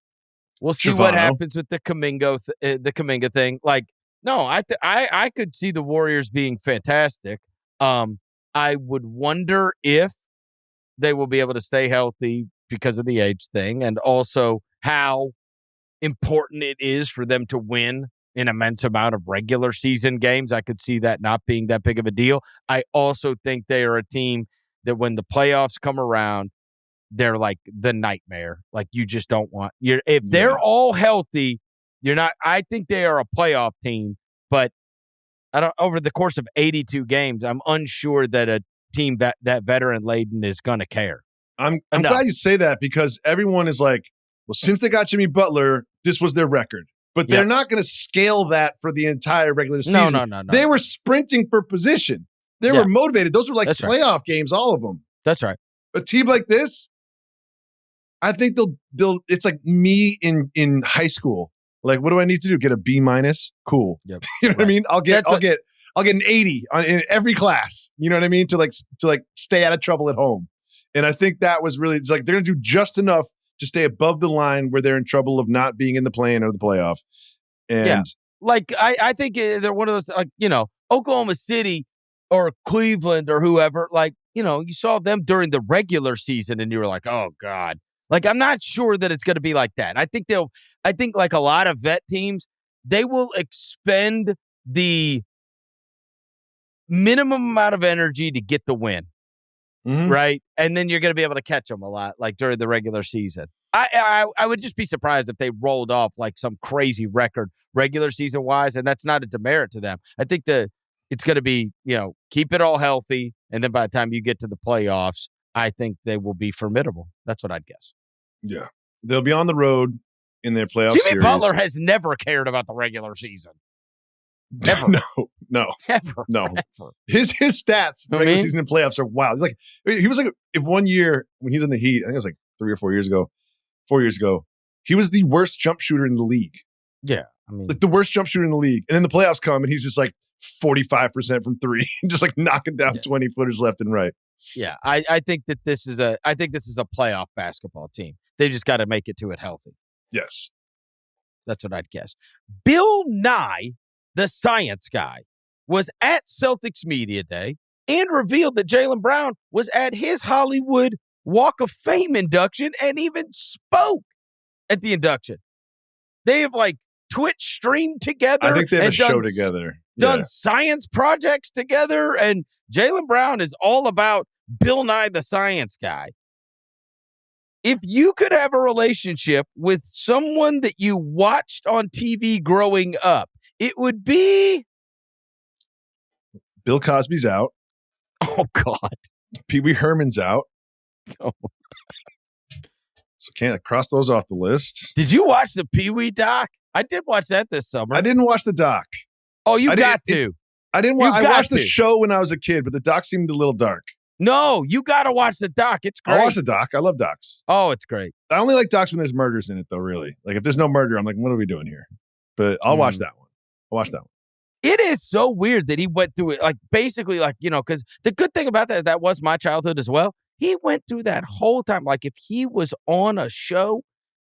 we'll see what happens with the Kuminga thing. Like, no, I could see the Warriors being fantastic. I would wonder if they will be able to stay healthy because of the age thing, and also how important it is for them to win an immense amount of regular season games. I could see that not being that big of a deal. I also think they are a team that when the playoffs come around, they're like the nightmare. Like, you just don't want if they're all healthy, you're not. I think they are a playoff team, but over the course of 82 games, I'm unsure that a team that veteran laden is going to care. I'm glad you say that, because everyone is like, well, since they got Jimmy Butler, this was their record. But they're not going to scale that for the entire regular season. No. They were sprinting for position. They were motivated. Those were like playoff games, all of them. That's right. A team like this, I think they'll. It's like me in high school. Like, what do I need to do? Get a B-? Cool. Yep. You know what I mean? I'll get an 80 in every class. You know what I mean? To stay out of trouble at home. And I think that was really, it's like they're going to do just enough to stay above the line where they're in trouble of not being in the play-in or the playoff. And like, I think they're one of those, Oklahoma City or Cleveland or whoever, like, you saw them during the regular season and you were like, oh God. Like, I'm not sure that it's going to be like that. I think like a lot of vet teams, they will expend the minimum amount of energy to get the win. Right? And then you're going to be able to catch them a lot, like during the regular season. I would just be surprised if they rolled off like some crazy record regular season wise, and that's not a demerit to them. I think it's going to be, keep it all healthy, and then by the time you get to the playoffs, I think they will be formidable. That's what I'd guess. Yeah. They'll be on the road in their playoff Jimmy series. Butler has never cared about the regular season. Never. No. Ever. No. Ever. His stats, regular season and playoffs are wild. Like, he was like, if one year when he was in the Heat, I think it was like 3 or 4 years ago, he was the worst jump shooter in the league. Yeah. I mean, like the worst jump shooter in the league. And then the playoffs come and he's just like 45% from three, just like knocking down 20-footers left and right. Yeah. I think this is a playoff basketball team. They just got to make it to it healthy. Yes. That's what I'd guess. Bill Nye, the science guy, was at Celtics Media Day and revealed that Jaylen Brown was at his Hollywood Walk of Fame induction and even spoke at the induction. They have like Twitch streamed together. I think they have a show together. Done science projects together. And Jaylen Brown is all about Bill Nye, the science guy. If you could have a relationship with someone that you watched on TV growing up, it would be Bill Cosby's out. Oh, God. Pee Wee Herman's out. Oh. So can't cross those off the list. Did you watch the Pee Wee doc? I did watch that this summer. I didn't watch the doc. Oh, you got to. I didn't watch. I watched the show when I was a kid, but the doc seemed a little dark. No, you got to watch the doc. It's great. I'll watch the doc. I love docs. Oh, it's great. I only like docs when there's murders in it, though, really. Like, if there's no murder, I'm like, what are we doing here? But I'll watch that one. It is so weird that he went through it, like, basically, like, because the good thing about that was my childhood as well. He went through that whole time. Like, if he was on a show,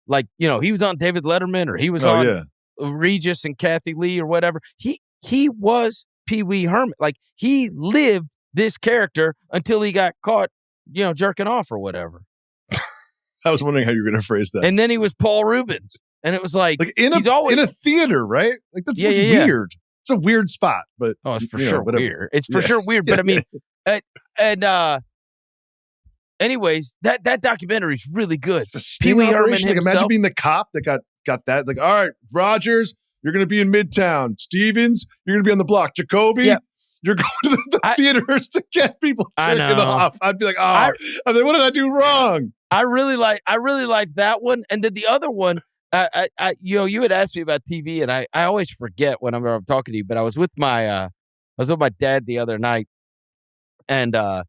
like, he was on David Letterman or he was on Regis and Kathy Lee or whatever, he was Pee Wee Herman. Like, he lived this character until he got caught, jerking off or whatever. I was wondering how you were going to phrase that. And then he was Paul Rubens. And it was like in a theater, right? Like, that's weird. It's a weird spot, but it's for sure weird. It's for sure weird. But I mean, anyways, that documentary is really good. Pee Wee Herman himself. Like, imagine being the cop that got that. Like, all right, Rogers, you're going to be in Midtown. Stevens, you're going to be on the block. Jacoby, you're going to the theaters to get people jerking off. I'd be like, I'm like, what did I do wrong? I really liked that one, and then the other one. You had asked me about TV, and I always forget whenever I'm talking to you. But I was with my dad the other night, and I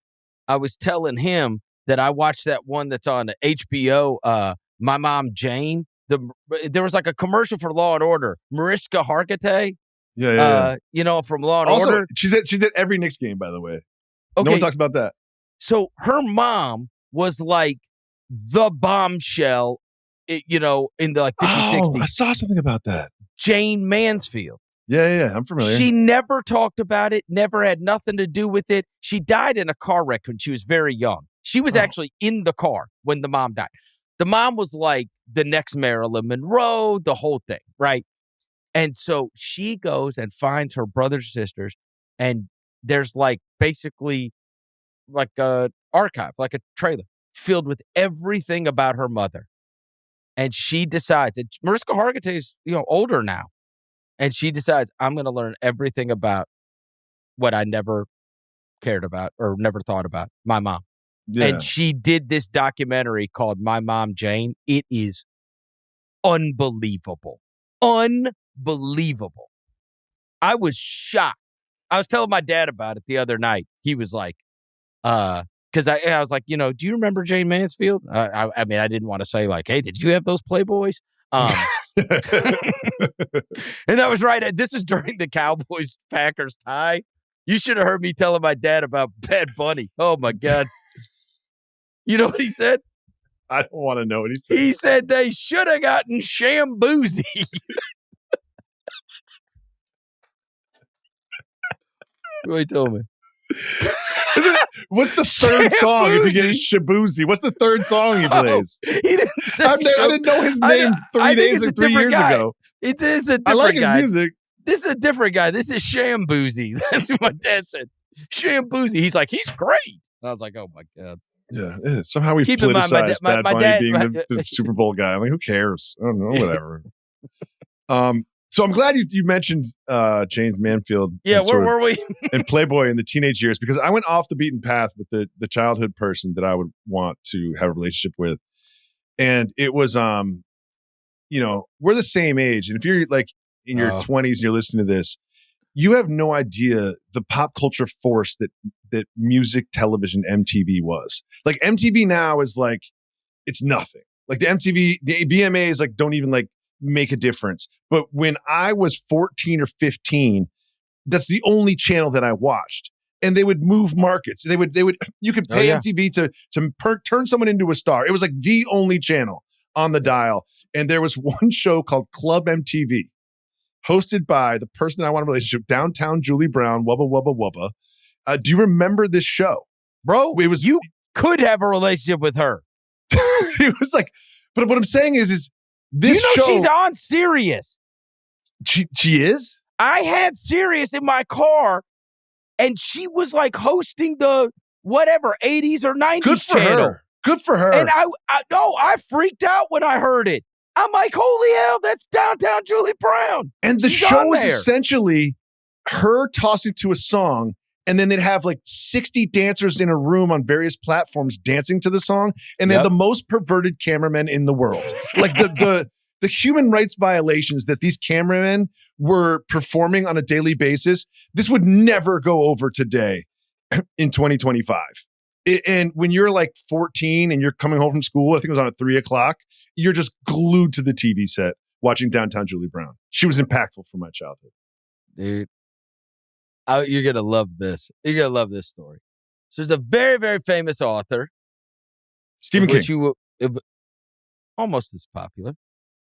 was telling him that I watched that one that's on HBO. My Mom Jane. There was like a commercial for Law and Order. Mariska Hargitay. From Law and Order. She's at every Knicks game, by the way. Okay. No one talks about that. So her mom was like the bombshell. In the like 50s, 60s. I saw something about that. Jane Mansfield. Yeah, I'm familiar. She never talked about it, never had nothing to do with it. She died in a car wreck when she was very young. She was actually in the car when the mom died. The mom was like the next Marilyn Monroe, the whole thing, right? And so she goes and finds her brothers and sisters, and there's like basically like a archive, like a trailer filled with everything about her mother. And she decides, and Mariska Hargitay is, older now. And she decides, I'm going to learn everything about what I never cared about or never thought about, my mom. Yeah. And she did this documentary called My Mom Jane. It is unbelievable. Unbelievable. I was shocked. I was telling my dad about it the other night. He was like, because I was like, do you remember Jane Mansfield? I mean, I didn't want to say like, hey, did you have those Playboys? And that was right. This is during the Cowboys-Packers tie. You should have heard me telling my dad about Bad Bunny. Oh, my God. You know what he said? I don't want to know what he said. He said they should have gotten Shamboozy. What he told me. What's the third song if you get Shabuzi? What's the third song he plays? He didn't say I didn't know his name 3 years ago. It is a different I like his guy. music. This is a different guy. This is Shamboozy. That's what my dad said. Shamboozy. He's like, he's great. I was like, oh my God. Yeah. Somehow we've Keep in mind, politicized my Bad Bunny dad, being the Super Bowl guy. I'm like, who cares? I don't know, whatever. So I'm glad you mentioned James Manfield. Yeah, where were we? And Playboy in the teenage years, because I went off the beaten path with the childhood person that I would want to have a relationship with. And it was, we're the same age. And if you're like in your 20s and you're listening to this, you have no idea the pop culture force that music, television, MTV was. Like MTV now is like, it's nothing. Like the VMAs like don't even like make a difference. But when I was 14 or 15, that's the only channel that I watched. And they would move markets. You could pay MTV to turn someone into a star. It was like the only channel on the dial. And there was one show called Club MTV, hosted by the person I want a relationship, Downtown Julie Brown, Wubba Wubba Wubba. Do you remember this show? Bro, you could have a relationship with her. It was like, but what I'm saying is this show. She's on Sirius. She is? I have Sirius in my car, and she was like hosting the whatever 80s or 90s channel. Good for her. And I freaked out when I heard it. I'm like, holy hell, that's Downtown Julie Brown. And the show was essentially her tossing to a song, and then they'd have like 60 dancers in a room on various platforms dancing to the song, and they had the most perverted cameramen in the world. Like the human rights violations that these cameramen were performing on a daily basis, this would never go over today in 2025. And when you're like 14 and you're coming home from school, I think it was on at 3:00, you're just glued to the TV set watching Downtown Julie Brown. She was impactful for my childhood. Dude, you're going to love this. You're going to love this story. So there's a very, very famous author. Stephen King. Almost as popular.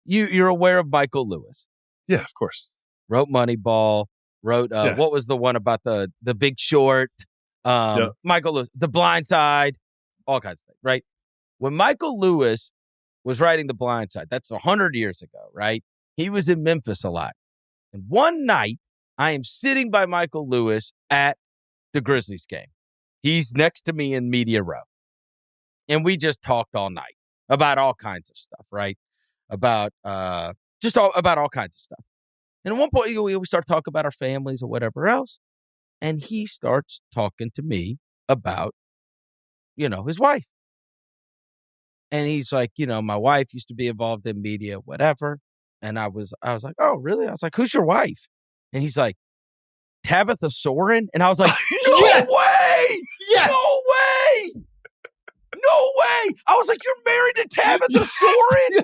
You're aware of Michael Lewis. Yeah, of course. Wrote Moneyball. Wrote, what was the one about the Big Short? Michael Lewis, The Blind Side, all kinds of things, right? When Michael Lewis was writing The Blind Side, that's 100 years ago, right? He was in Memphis a lot. And one night, I am sitting by Michael Lewis at the Grizzlies game. He's next to me in Media Row. And we just talked all night about all kinds of stuff, right? About all kinds of stuff. And at one point, we start talking about our families or whatever else. And he starts talking to me about, his wife. And he's like, my wife used to be involved in media, whatever. And I was like, oh, really? I was like, who's your wife? And he's like, Tabitha Soren. And I was like, no way! Yes! No way! No way! I was like, you're married to Tabitha Soren? Yeah.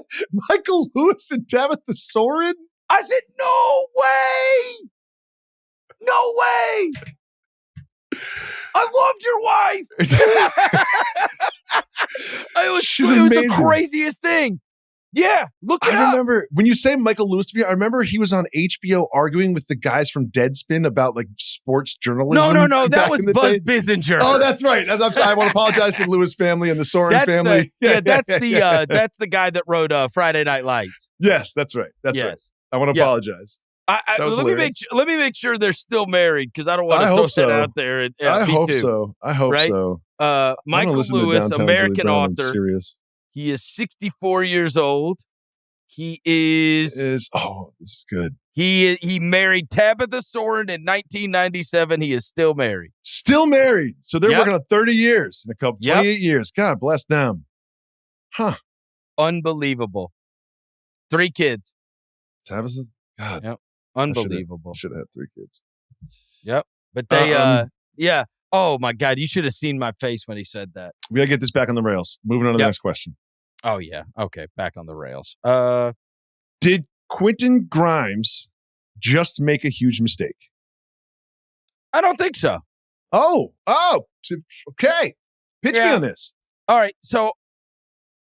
Michael Lewis and Tabitha Soren? I said, no way! No way! I loved your wife. It was the craziest thing. Yeah, look it up. I remember when you say Michael Lewis to me, I remember he was on HBO arguing with the guys from Deadspin about like sports journalism. No, that was Buzz Bissinger. Oh, that's right. I'm sorry. I want to apologize to the Lewis family and the Soren family. That's the guy that wrote Friday Night Lights. Yes, that's right. That's right. I want to apologize. Let me make sure they're still married, because I don't want to throw that out there. I hope so. Michael Lewis, American author. He is 64 years old. He is. This is good. He married Tabitha Soren in 1997. He is still married. Still married. So they're working on 30 years in a couple, 28 years. God bless them. Huh. Unbelievable. 3 kids. Tabitha? God. Yep. Unbelievable. Should have had 3 kids. Yep. But they, yeah. Oh my God. You should have seen my face when he said that. We got to get this back on the rails. Moving on to the next question. Oh yeah. Okay. Back on the rails. Did Quentin Grimes just make a huge mistake? I don't think so. Oh, okay. Pitch me on this. All right. So,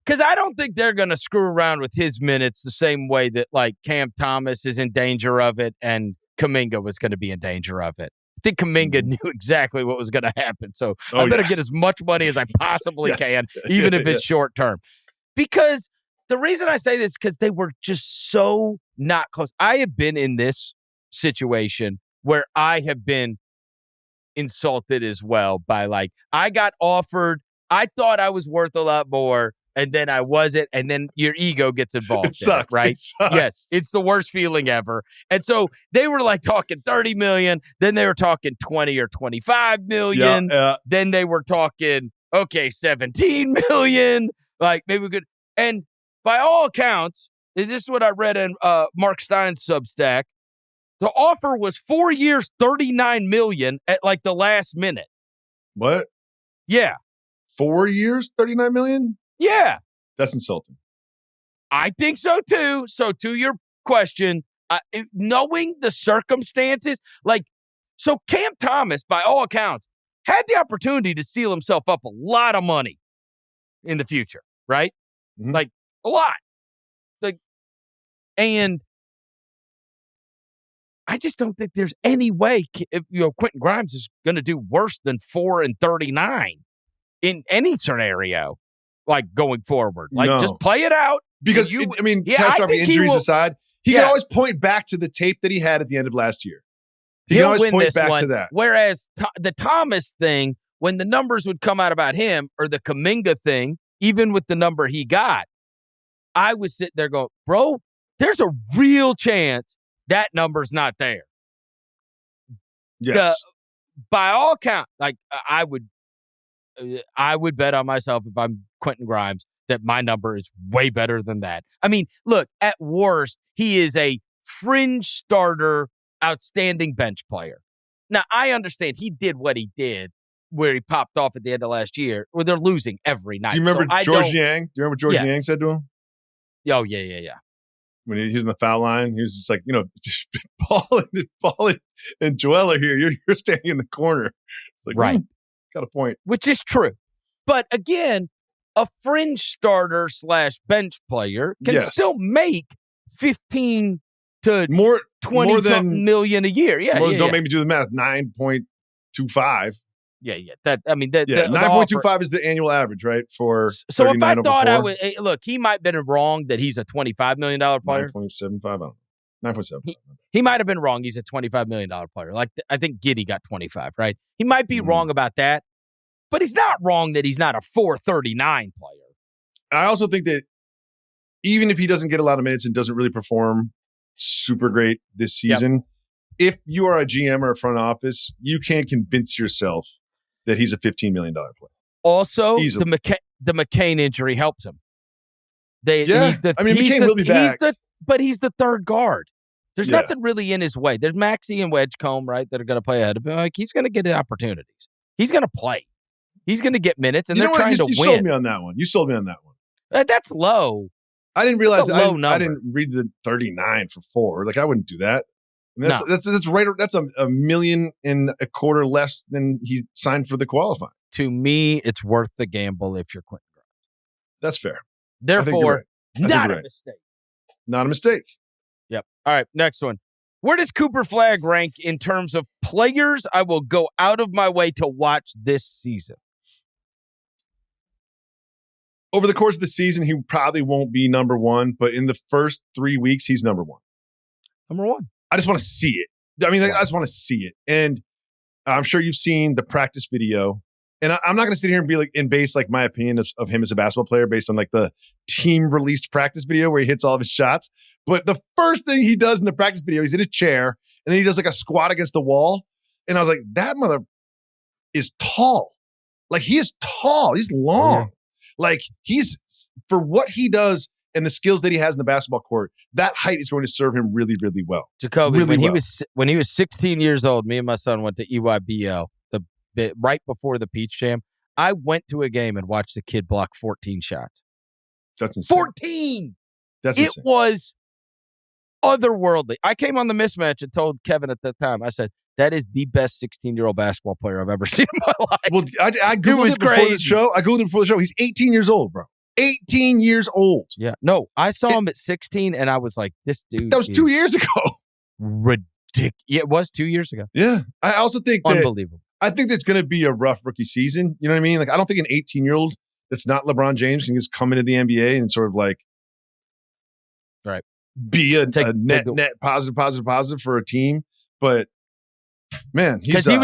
because I don't think they're going to screw around with his minutes the same way that like Cam Thomas is in danger of it and Kuminga was going to be in danger of it. I think Kuminga knew exactly what was going to happen. So I better get as much money as I possibly can, even if it's short term. Because the reason I say this is because they were just so not close. I have been in this situation where I have been insulted as well by like, I got offered, I thought I was worth a lot more, and then I wasn't, and then your ego gets involved. It sucks, right? It sucks. Yes, it's the worst feeling ever. And so they were like talking 30 million, then they were talking 20 or 25 million, then they were talking, okay, 17 million, like maybe we could, and by all accounts, this is what I read in Mark Stein's Substack, the offer was 4 years, 39 million at like the last minute. What? Yeah. 4 years, 39 million? Yeah. That's insulting. I think so too. So to your question, knowing the circumstances, like, so Cam Thomas, by all accounts, had the opportunity to seal himself up a lot of money in the future, right? Mm-hmm. Like, a lot. Like, and I just don't think there's any way Quentin Grimes is going to do worse than 4 and 39 in any scenario, like going forward. Like, just play it out. Because, catastrophic injuries aside, he can always point back to the tape that he had at the end of last year. He can always point back to that. Whereas the Thomas thing, when the numbers would come out about him, or the Kuminga thing, even with the number he got, I was sitting there going, bro, there's a real chance that number's not there. Yes. By all accounts, like I would bet on myself if I'm Quentin Grimes that my number is way better than that. I mean, look, at worst, he is a fringe starter, outstanding bench player. Now, I understand he did what he did where he popped off at the end of last year, where they're losing every night. Do you remember George Yang? Do you remember what George Yang said to him? Oh, yeah. When he was in the foul line, he was just like, Paul and Joel are here. You're standing in the corner. It's like, right. Got a point. Which is true. But again, a fringe starter / bench player can still make 15 to 20 million a year. Yeah. Don't make me do the math. 9.25. Yeah. 9.25 is the annual average, right? For so if I thought look, he might have been wrong that he's a $25 million player. 9.75. I don't know. 9.75. He might have been wrong. He's a $25 million player. Like I think Giddey got 25, right? He might be wrong about that, but he's not wrong that he's not a 439 player. I also think that even if he doesn't get a lot of minutes and doesn't really perform super great this season, if you are a GM or a front office, you can convince yourself that he's a $15 million player. Also, the McCain injury helps him. McCain will be back. But he's the third guard. There's nothing really in his way. There's Maxey and Wedgecombe, right, that are going to play ahead of him. Like, he's going to get opportunities. He's going to play. He's going to get minutes, and they're trying to win. You sold me on that one. That's low. I didn't realize that. I didn't read the 39 for 4. Like, I wouldn't do that. That's right. That's $1.25 million less than he signed for the qualifying. To me, it's worth the gamble if you're Quentin Grimes. That's fair. Therefore, not a mistake. Not a mistake. Yep. All right, next one. Where does Cooper Flagg rank in terms of players I will go out of my way to watch this season? Over the course of the season, he probably won't be number 1, but in the first 3 weeks, he's number 1. Number 1. I just want to see it. I mean, I just want to see it. And I'm sure you've seen the practice video. And I'm not going to sit here and be like, and base like my opinion of him as a basketball player based on like the team released practice video where he hits all of his shots. But the first thing he does in the practice video, he's in a chair and then he does like a squat against the wall. And I was like, that mother is tall. Like, he is tall. He's long. Oh, yeah. Like, he's, for what he does and the skills that he has in the basketball court, that height is going to serve him really, really well. Jacoby, when he was 16 years old, me and my son went to EYBL right before the Peach Jam. I went to a game and watched the kid block 14 shots. That's insane. 14! That's insane. It was otherworldly. I came on the Mismatch and told Kevin at that time, I said, that is the best 16-year-old basketball player I've ever seen in my life. Well, I Googled it before the show. He's 18 years old, bro. 18 years old. Yeah. No, I saw him at 16, and I was like, this dude. That was 2 years ago. Yeah, it was 2 years ago. Yeah. I also think that Unbelievable. I think that's going to be a rough rookie season. You know what I mean? Like, I don't think an 18-year-old that's not LeBron James can just come into the NBA and sort of like right be a net positive for a team. But man, he was a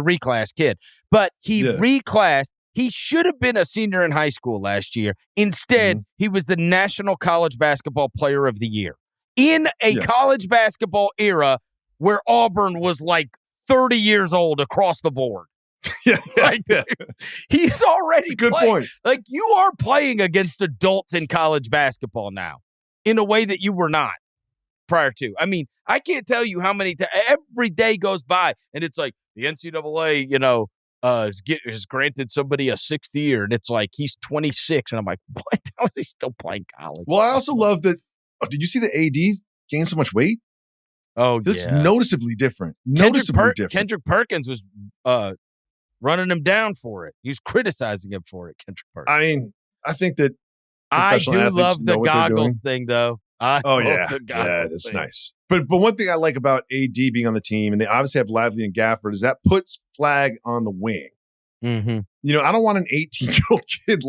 reclass kid, but he reclassed. He should have been a senior in high school last year. Instead, he was the National College Basketball Player of the Year in a college basketball era where Auburn was like 30 years old across the board. He's already good point. Like, you are playing against adults in college basketball now in a way that you were not prior to. I mean, I can't tell you how many every day goes by and it's like the NCAA, has granted somebody a 6th year, and it's like he's 26, and I'm like, what? How is he still playing college? Well, I also love that. Oh, did you see the AD gain so much weight? Oh, that's noticeably different. Kendrick Perkins was running him down for it. He was criticizing him for it. Kendrick Perkins. I mean, I think that I do love the goggles thing, though. That's nice. But one thing I like about AD being on the team, and they obviously have Lively and Gafford, is that puts Flagg on the wing. Mm-hmm. I don't want an 18-year-old kid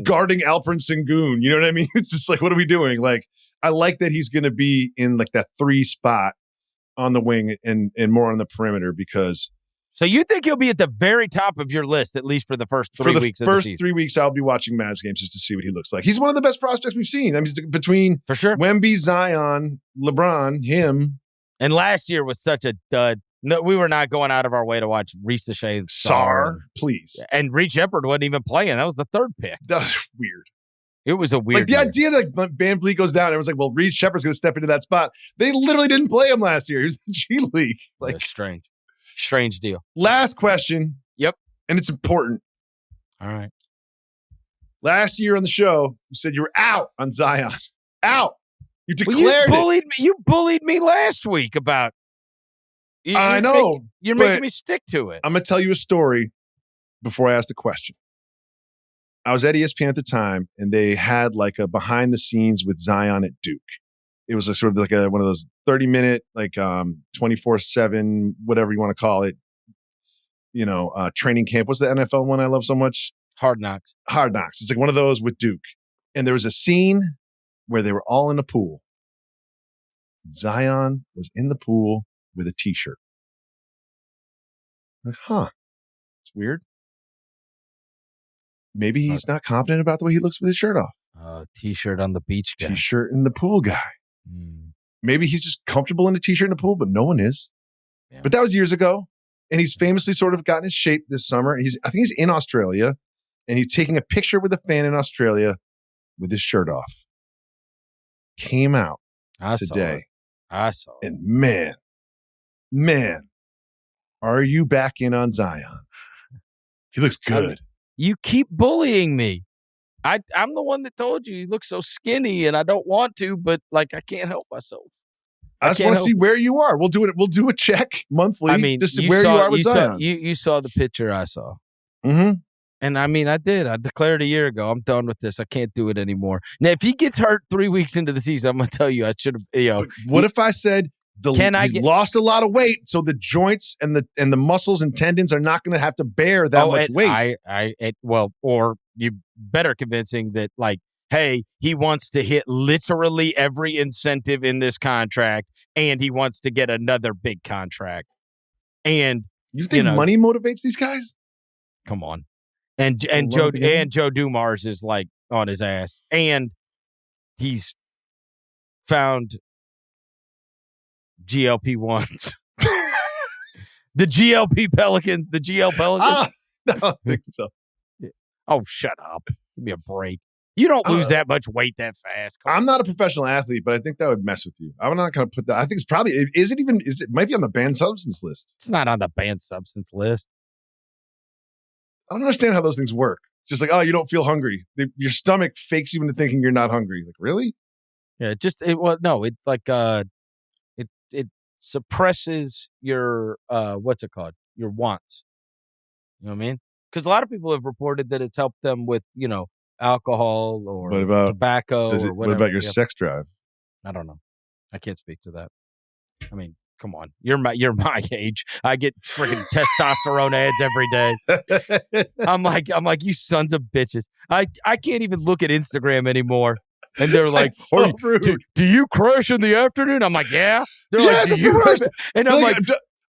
guarding Alperen Sengun. You know what I mean? It's just like, what are we doing? Like, I like that he's going to be in like that 3 spot on the wing and more on the perimeter because. So you think he'll be at the very top of your list, at least for the first 3 weeks of the season? For the first 3 weeks, I'll be watching Mavs games just to see what he looks like. He's one of the best prospects we've seen. I mean, between for sure Wemby, Zion, LeBron, him. And last year was such a dud. No, we were not going out of our way to watch Risa Shea and Sarr. Please. And Reed Shepard wasn't even playing. That was the 3rd pick. That was weird. It was a weird the idea that Van Vliet goes down, everyone's like, well, Reed Shepard's going to step into that spot. They literally didn't play him last year. He was in the G League. Like, Strange deal. Last question. Yep. And it's important. All right. Last year on the show, you said you were out on Zion. Out. You declared it. You bullied me last week about. I know. You're making me stick to it. I'm going to tell you a story before I ask the question. I was at ESPN at the time, and they had like a behind the scenes with Zion at Duke. It was one of those 30-minute, like 24/7, whatever you want to call it, training camp. What's the NFL one I love so much? Hard Knocks. Hard Knocks. It's like one of those with Duke. And there was a scene where they were all in a pool. Zion was in the pool with a T-shirt. Like, it's weird. Maybe he's not confident about the way he looks with his shirt off. T-shirt on the beach guy. T-shirt in the pool guy. Maybe he's just comfortable in a T-shirt in the pool, but no one is. Yeah. But that was years ago. And he's famously sort of gotten in shape this summer. I think he's in Australia, and he's taking a picture with a fan in Australia with his shirt off. Came out today. I saw it. And man, are you back in on Zion? He looks good. You keep bullying me. I'm the one that told you look so skinny, and I don't want to, but like I can't help myself. I just want to see where you are. We'll do it. We'll do a check monthly. I mean, just where you are with Zion. You saw the picture I saw. Mm-hmm. And I mean, I did. I declared a year ago, I'm done with this. I can't do it anymore. Now, if he gets hurt 3 weeks into the season, I'm going to tell you, I should have. What if I said he's lost a lot of weight, so the joints and the muscles and tendons are not going to have to bear that much weight? Or you better convincing that, like, hey, he wants to hit literally every incentive in this contract, and he wants to get another big contract. And you think money motivates these guys? Come on. And Joe Dumars is like on his ass, and he's found GLP-1s. The GLP Pelicans. The GL Pelicans. I don't think so. Oh, shut up. Give me a break. You don't lose that much weight that fast. I'm not a professional athlete, but I think that would mess with you. I'm not going to put that. I think it's probably, it might be on the banned substance list. It's not on the banned substance list. I don't understand how those things work. It's just like, oh, you don't feel hungry. Your stomach fakes you into thinking you're not hungry. Like, really? Yeah, it suppresses your, what's it called? Your wants. You know what I mean? Because a lot of people have reported that it's helped them with, alcohol or tobacco or whatever. What about your sex drive? I don't know. I can't speak to that. I mean, come on. You're my age. I get freaking testosterone ads every day. I'm like, you sons of bitches. I can't even look at Instagram anymore. And they're like, so do you crash in the afternoon? I'm like, yeah. They're like, that's the worst. And I'm like,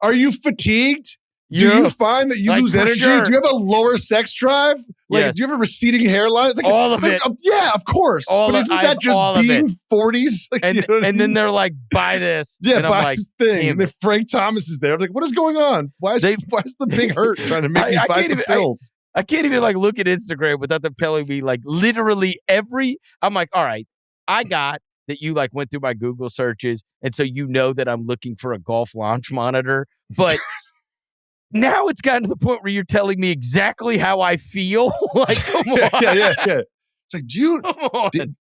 are you fatigued? Do you find that you lose energy? Sure. Do you have a lower sex drive? Like, do you have a receding hairline? It's like all of it. Yeah, of course. But isn't that just being 40s? Like, and then they're like, buy this. Yeah, and buy I'm like, this thing. And then Frank Thomas is there. I'm like, what is going on? Why is the big hurt trying to make me buy some pills? I can't even like look at Instagram without them telling me like literally I'm like, all right, I got that you like went through my Google searches. And so you know that I'm looking for a golf launch monitor. But now it's gotten to the point where you're telling me exactly how I feel. Like, come on. Yeah. It's like, do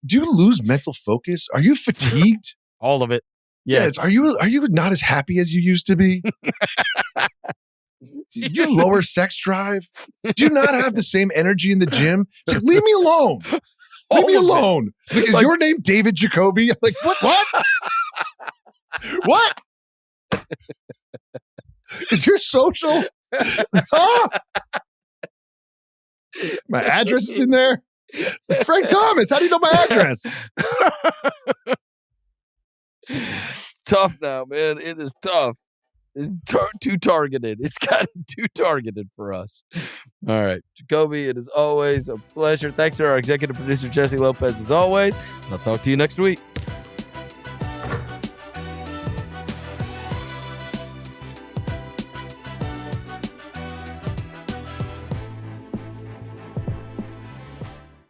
you lose mental focus? Are you fatigued? All of it. Yes. Are you not as happy as you used to be? Do you lower sex drive? Do you not have the same energy in the gym? It's like, leave me alone. Leave me alone. Like, is your name David Jacoby? I'm like, what? What? Is your social? Huh? My address is in there. Like, Frank Thomas, how do you know my address? It's tough now, man. It is tough. It's too targeted. It's gotten too targeted for us. All right, Jacoby, it is always a pleasure. Thanks to our executive producer, Jesse Lopez, as always. I'll talk to you next week.